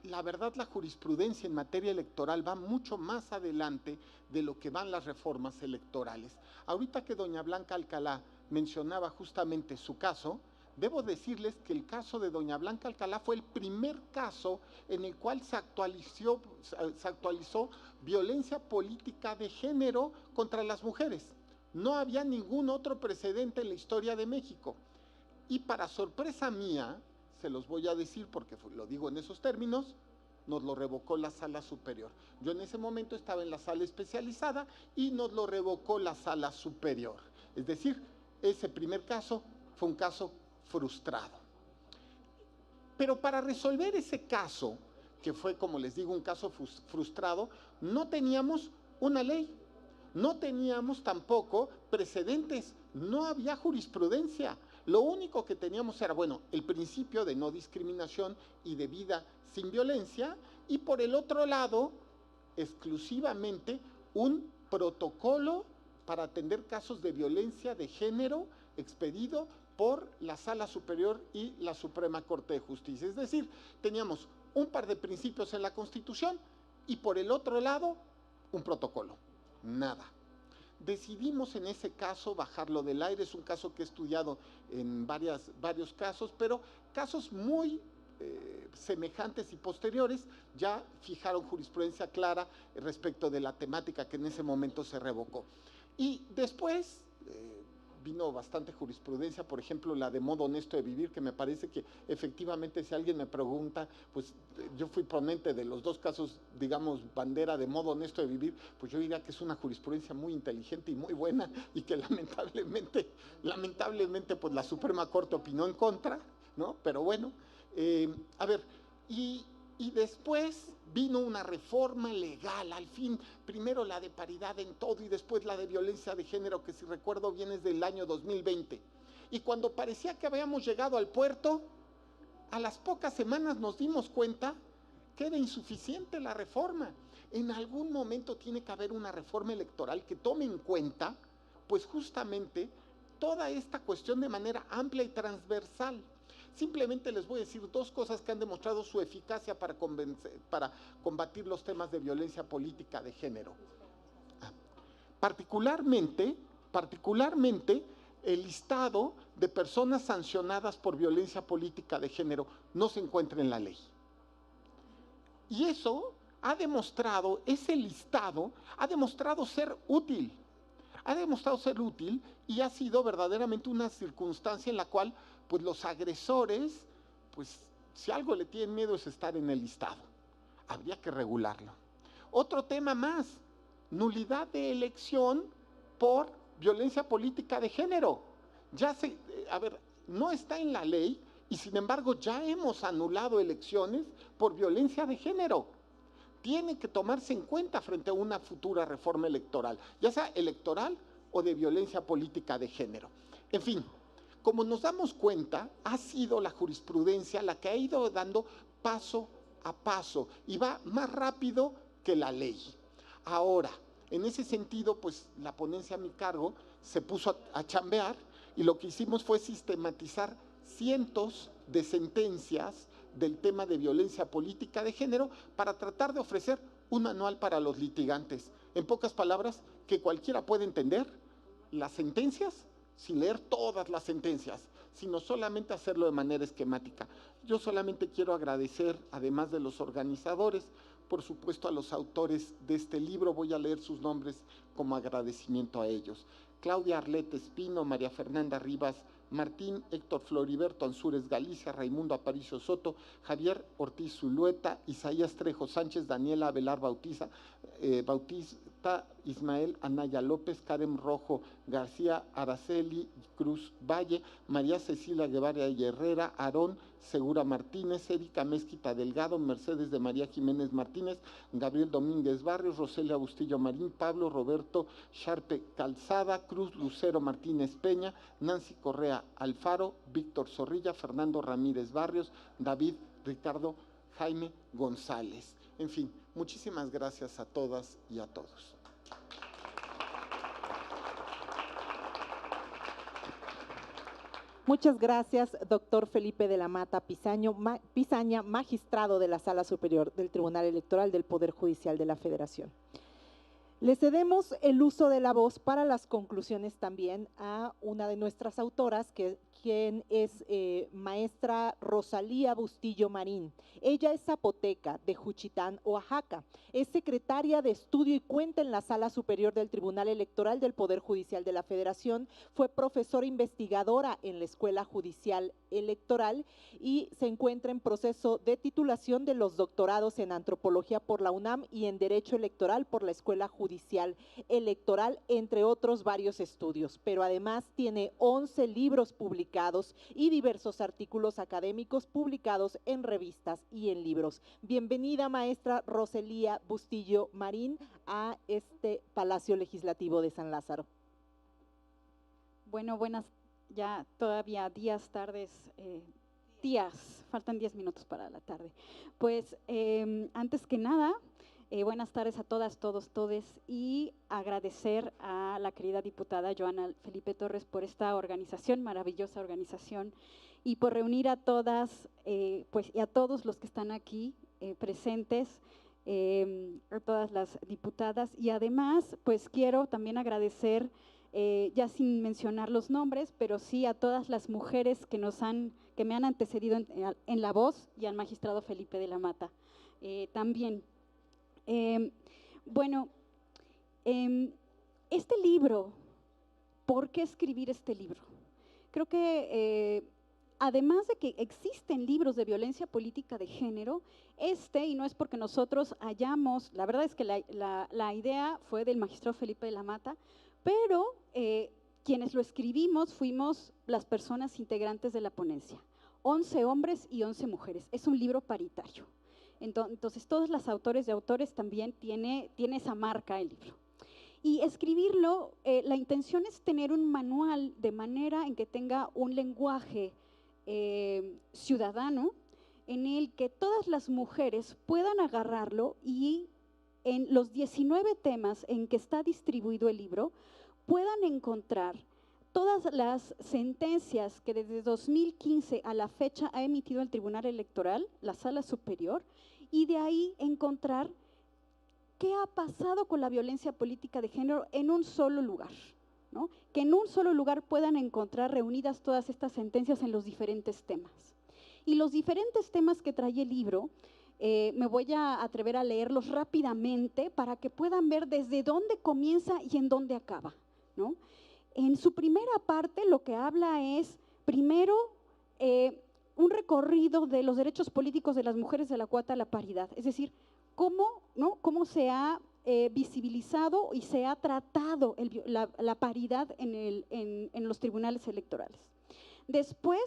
la verdad la jurisprudencia en materia electoral va mucho más adelante de lo que van las reformas electorales. Ahorita que doña Blanca Alcalá mencionaba justamente su caso, debo decirles que el caso de doña Blanca Alcalá fue el primer caso en el cual se actualizó violencia política de género contra las mujeres. No había ningún otro precedente en la historia de México. Y para sorpresa mía, se los voy a decir porque lo digo en esos términos, nos lo revocó la Sala Superior. Yo en ese momento estaba en la sala especializada y nos lo revocó la Sala Superior. Es decir, ese primer caso fue un caso frustrado. Pero para resolver ese caso, que fue, como les digo, un caso frustrado, no teníamos una ley, no teníamos tampoco precedentes, no había jurisprudencia. Lo único que teníamos era, bueno, el principio de no discriminación y de vida sin violencia, y por el otro lado, exclusivamente un protocolo para atender casos de violencia de género expedido por la Sala Superior y la Suprema Corte de Justicia. Es decir, teníamos un par de principios en la Constitución y por el otro lado, un protocolo. Nada. Decidimos en ese caso bajarlo del aire. Es un caso que he estudiado en varios casos, pero casos muy semejantes y posteriores ya fijaron jurisprudencia clara respecto de la temática que en ese momento se revocó. Y después vino bastante jurisprudencia, por ejemplo, la de modo honesto de vivir, que me parece que efectivamente, si alguien me pregunta, pues yo fui ponente de los dos casos, digamos, bandera de modo honesto de vivir, pues yo diría que es una jurisprudencia muy inteligente y muy buena, y que lamentablemente, pues la Suprema Corte opinó en contra, ¿no? Pero bueno, a ver, y después vino una reforma legal, al fin, primero la de paridad en todo y después la de violencia de género, que si recuerdo bien es del año 2020. Y cuando parecía que habíamos llegado al puerto, a las pocas semanas nos dimos cuenta que era insuficiente la reforma. En algún momento tiene que haber una reforma electoral que tome en cuenta, pues justamente, toda esta cuestión de manera amplia y transversal. Simplemente les voy a decir dos cosas que han demostrado su eficacia para combatir los temas de violencia política de género. Particularmente, el listado de personas sancionadas por violencia política de género no se encuentra en la ley. Y eso ha demostrado, ese listado ha demostrado ser útil. Ha demostrado ser útil y ha sido verdaderamente una circunstancia en la cual pues los agresores, pues si algo le tienen miedo es estar en el listado. Habría que regularlo. Otro tema más, nulidad de elección por violencia política de género. No está en la ley y sin embargo ya hemos anulado elecciones por violencia de género. Tiene que tomarse en cuenta frente a una futura reforma electoral, ya sea electoral o de violencia política de género. En fin, como nos damos cuenta, ha sido la jurisprudencia la que ha ido dando paso a paso y va más rápido que la ley. Ahora, en ese sentido, pues la ponencia a mi cargo se puso a chambear y lo que hicimos fue sistematizar cientos de sentencias del tema de violencia política de género para tratar de ofrecer un manual para los litigantes. En pocas palabras, que cualquiera puede entender las sentencias sin leer todas las sentencias, sino solamente hacerlo de manera esquemática. Yo solamente quiero agradecer, además de los organizadores, por supuesto a los autores de este libro, voy a leer sus nombres como agradecimiento a ellos. Claudia Arlete Espino, María Fernanda Rivas Martín, Héctor Floriberto Ansúrez Galicia, Raimundo Aparicio Soto, Javier Ortiz Zulueta, Isaías Trejo Sánchez, Daniela Avelar Bautista, Ismael Anaya López, Karen Rojo García, Araceli Cruz Valle, María Cecilia Guevara y Herrera, Aarón Segura Martínez, Erika Mezquita Delgado, Mercedes de María Jiménez Martínez, Gabriel Domínguez Barrios, Roselia Bustillo Marín, Pablo Roberto Sharpe Calzada, Cruz Lucero Martínez Peña, Nancy Correa Alfaro, Víctor Zorrilla, Fernando Ramírez Barrios, David Ricardo Jaime González. En fin, muchísimas gracias a todas y a todos. Muchas gracias, doctor Felipe de la Mata Pisaña, magistrado de la Sala Superior del Tribunal Electoral del Poder Judicial de la Federación. Le cedemos el uso de la voz para las conclusiones también a una de nuestras autoras, quien es maestra Rosalía Bustillo Marín. Ella es zapoteca de Juchitán, Oaxaca. Es secretaria de estudio y cuenta en la Sala Superior del Tribunal Electoral del Poder Judicial de la Federación. Fue profesora investigadora en la Escuela Judicial Electoral y se encuentra en proceso de titulación de los doctorados en Antropología por la UNAM y en Derecho Electoral por la Escuela Judicial Electoral, entre otros varios estudios. Pero además tiene 11 libros publicados y diversos artículos académicos publicados en revistas y en libros. Bienvenida, maestra Rosalía Bustillo Marín, a este Palacio Legislativo de San Lázaro. Bueno, buenas, ya todavía días, tardes, días, faltan 10 minutos para la tarde. Pues antes que nada, buenas tardes a todas, todos, todes, y agradecer a la querida diputada Joana Felipe Torres por esta organización, maravillosa organización, y por reunir a todas, pues, y a todos los que están aquí presentes, a todas las diputadas, y además, pues quiero también agradecer, ya sin mencionar los nombres, pero sí a todas las mujeres que me han antecedido en la voz, y al magistrado Felipe de la Mata también. Bueno, este libro, ¿por qué escribir este libro? Creo que además de que existen libros de violencia política de género, y no es porque nosotros hayamos, la verdad es que la idea fue del magistrado Felipe de la Mata, pero quienes lo escribimos fuimos las personas integrantes de la ponencia, 11 hombres y 11 mujeres, es un libro paritario. Entonces, todos los autores y autores también tiene esa marca el libro. Y escribirlo, la intención es tener un manual de manera en que tenga un lenguaje ciudadano en el que todas las mujeres puedan agarrarlo y en los 19 temas en que está distribuido el libro puedan encontrar todas las sentencias que desde 2015 a la fecha ha emitido el Tribunal Electoral, la Sala Superior, y de ahí encontrar qué ha pasado con la violencia política de género en un solo lugar, ¿no? Que en un solo lugar puedan encontrar reunidas todas estas sentencias en los diferentes temas. Y los diferentes temas que trae el libro, me voy a atrever a leerlos rápidamente para que puedan ver desde dónde comienza y en dónde acaba, ¿no? En su primera parte lo que habla es, primero, un recorrido de los derechos políticos de las mujeres de la cuota a la paridad, es decir, cómo se ha visibilizado y se ha tratado la paridad en los tribunales electorales. Después,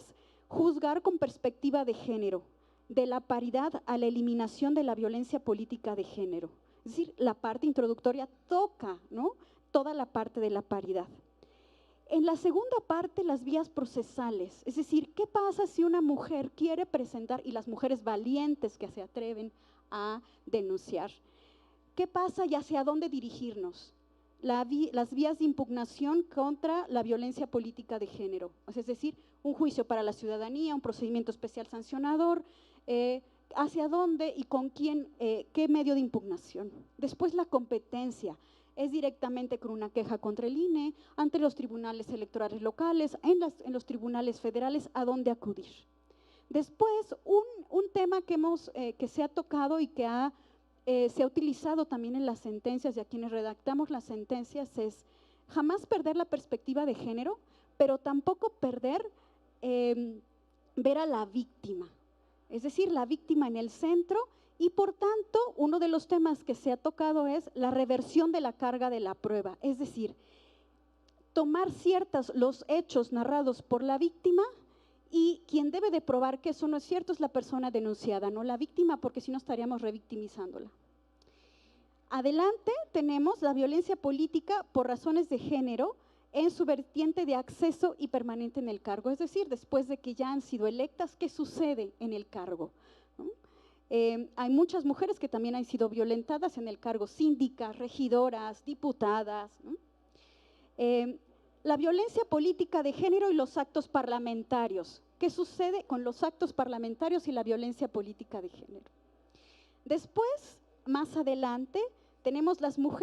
juzgar con perspectiva de género, de la paridad a la eliminación de la violencia política de género. Es decir, la parte introductoria toca, ¿no?, toda la parte de la paridad. En la segunda parte, las vías procesales, es decir, ¿qué pasa si una mujer quiere presentar, y las mujeres valientes que se atreven a denunciar, qué pasa y hacia dónde dirigirnos? Las vías de impugnación contra la violencia política de género, es decir, un juicio para la ciudadanía, un procedimiento especial sancionador, hacia dónde y con quién, qué medio de impugnación. Después la competencia, es directamente con una queja contra el INE, ante los tribunales electorales locales, en los tribunales federales, a dónde acudir. Después, un tema que se ha tocado y que se ha utilizado también en las sentencias y a quienes redactamos las sentencias es jamás perder la perspectiva de género, pero tampoco perder ver a la víctima, es decir, la víctima en el centro. Y por tanto, uno de los temas que se ha tocado es la reversión de la carga de la prueba, es decir, tomar los hechos narrados por la víctima, y quien debe de probar que eso no es cierto es la persona denunciada, no la víctima, porque si no estaríamos revictimizándola. Adelante tenemos la violencia política por razones de género en su vertiente de acceso y permanente en el cargo, es decir, después de que ya han sido electas, ¿qué sucede en el cargo? ¿No? Hay muchas mujeres que también han sido violentadas en el cargo, síndicas, regidoras, diputadas, ¿no? La violencia política de género y los actos parlamentarios. ¿Qué sucede con los actos parlamentarios y la violencia política de género? Después, más adelante, tenemos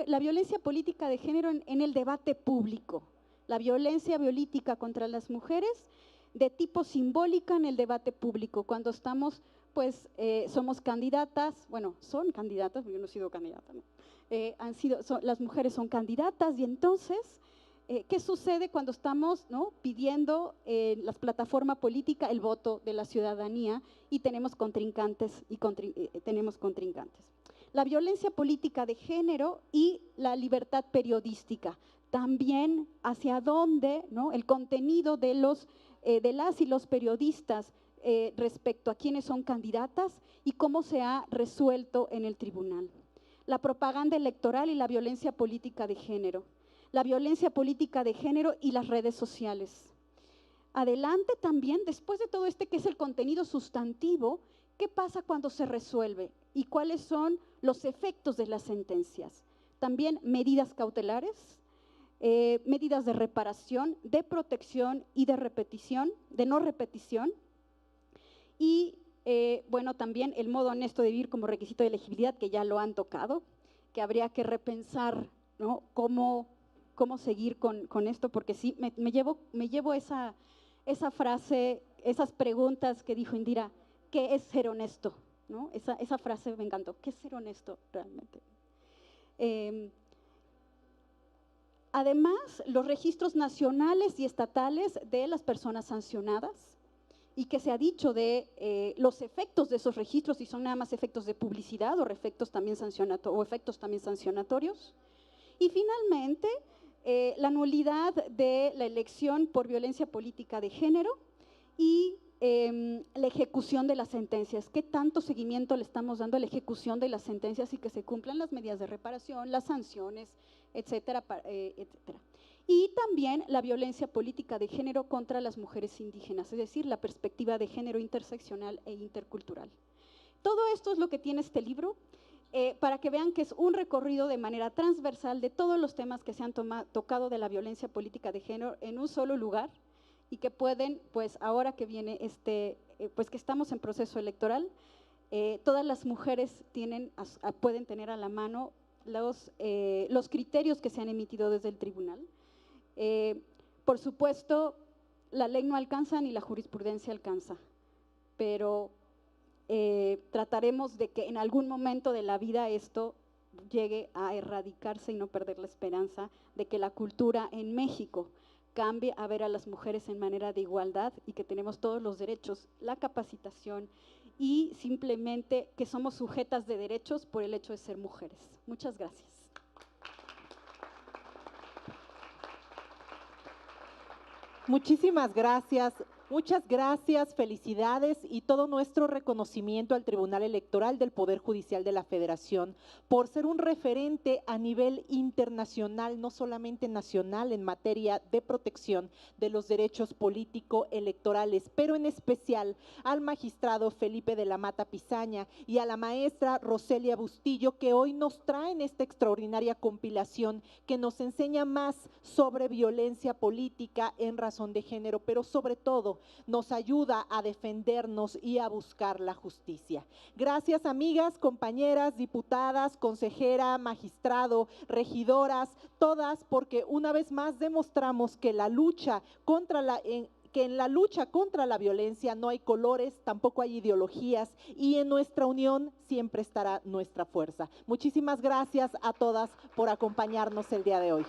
la violencia política de género en el debate público. La violencia política contra las mujeres de tipo simbólica en el debate público, cuando estamos, pues, somos candidatas, bueno, son candidatas, yo no he sido candidata, ¿no? Las mujeres son candidatas y entonces, ¿qué sucede cuando estamos, ¿no?, pidiendo en la plataforma política el voto de la ciudadanía y tenemos contrincantes? La violencia política de género y la libertad periodística. También hacia dónde, ¿no?, el contenido de las y los periodistas respecto a quiénes son candidatas y cómo se ha resuelto en el tribunal. La propaganda electoral y la violencia política de género. La violencia política de género y las redes sociales. Adelante también, después de todo que es el contenido sustantivo, ¿qué pasa cuando se resuelve? ¿Y cuáles son los efectos de las sentencias? También medidas cautelares, medidas de reparación, de protección y de no repetición. Y bueno, también el modo honesto de vivir como requisito de elegibilidad, que ya lo han tocado, que habría que repensar, ¿no?, cómo seguir con esto, porque sí, me llevo esa frase, esas preguntas que dijo Indira, ¿qué es ser honesto? ¿No? Esa frase me encantó, ¿qué es ser honesto realmente? Además, los registros nacionales y estatales de las personas sancionadas, y que se ha dicho de los efectos de esos registros, si son nada más efectos de publicidad o efectos también sancionatorios. Y finalmente, la nulidad de la elección por violencia política de género y la ejecución de las sentencias. ¿Qué tanto seguimiento le estamos dando a la ejecución de las sentencias y que se cumplan las medidas de reparación, las sanciones, etcétera, etcétera? Y también la violencia política de género contra las mujeres indígenas, es decir, la perspectiva de género interseccional e intercultural. Todo esto es lo que tiene este libro, para que vean que es un recorrido de manera transversal de todos los temas que se han tocado de la violencia política de género en un solo lugar, y que pueden, pues ahora que viene pues que estamos en proceso electoral, todas las mujeres pueden tener a la mano los criterios que se han emitido desde el tribunal. Por supuesto, la ley no alcanza ni la jurisprudencia alcanza, pero trataremos de que en algún momento de la vida esto llegue a erradicarse y no perder la esperanza de que la cultura en México cambie a ver a las mujeres en manera de igualdad y que tenemos todos los derechos, la capacitación y simplemente que somos sujetas de derechos por el hecho de ser mujeres. Muchas gracias. Muchísimas gracias. Muchas gracias, felicidades y todo nuestro reconocimiento al Tribunal Electoral del Poder Judicial de la Federación por ser un referente a nivel internacional, no solamente nacional, en materia de protección de los derechos político-electorales, pero en especial al magistrado Felipe de la Mata Pizaña y a la maestra Roselia Bustillo, que hoy nos traen esta extraordinaria compilación que nos enseña más sobre violencia política en razón de género, pero sobre todo todo nos ayuda a defendernos y a buscar la justicia. Gracias, amigas, compañeras, diputadas, consejera, magistrado, regidoras, todas, porque una vez más demostramos que en la lucha contra la violencia no hay colores, tampoco hay ideologías, y en nuestra unión siempre estará nuestra fuerza. Muchísimas gracias a todas por acompañarnos el día de hoy.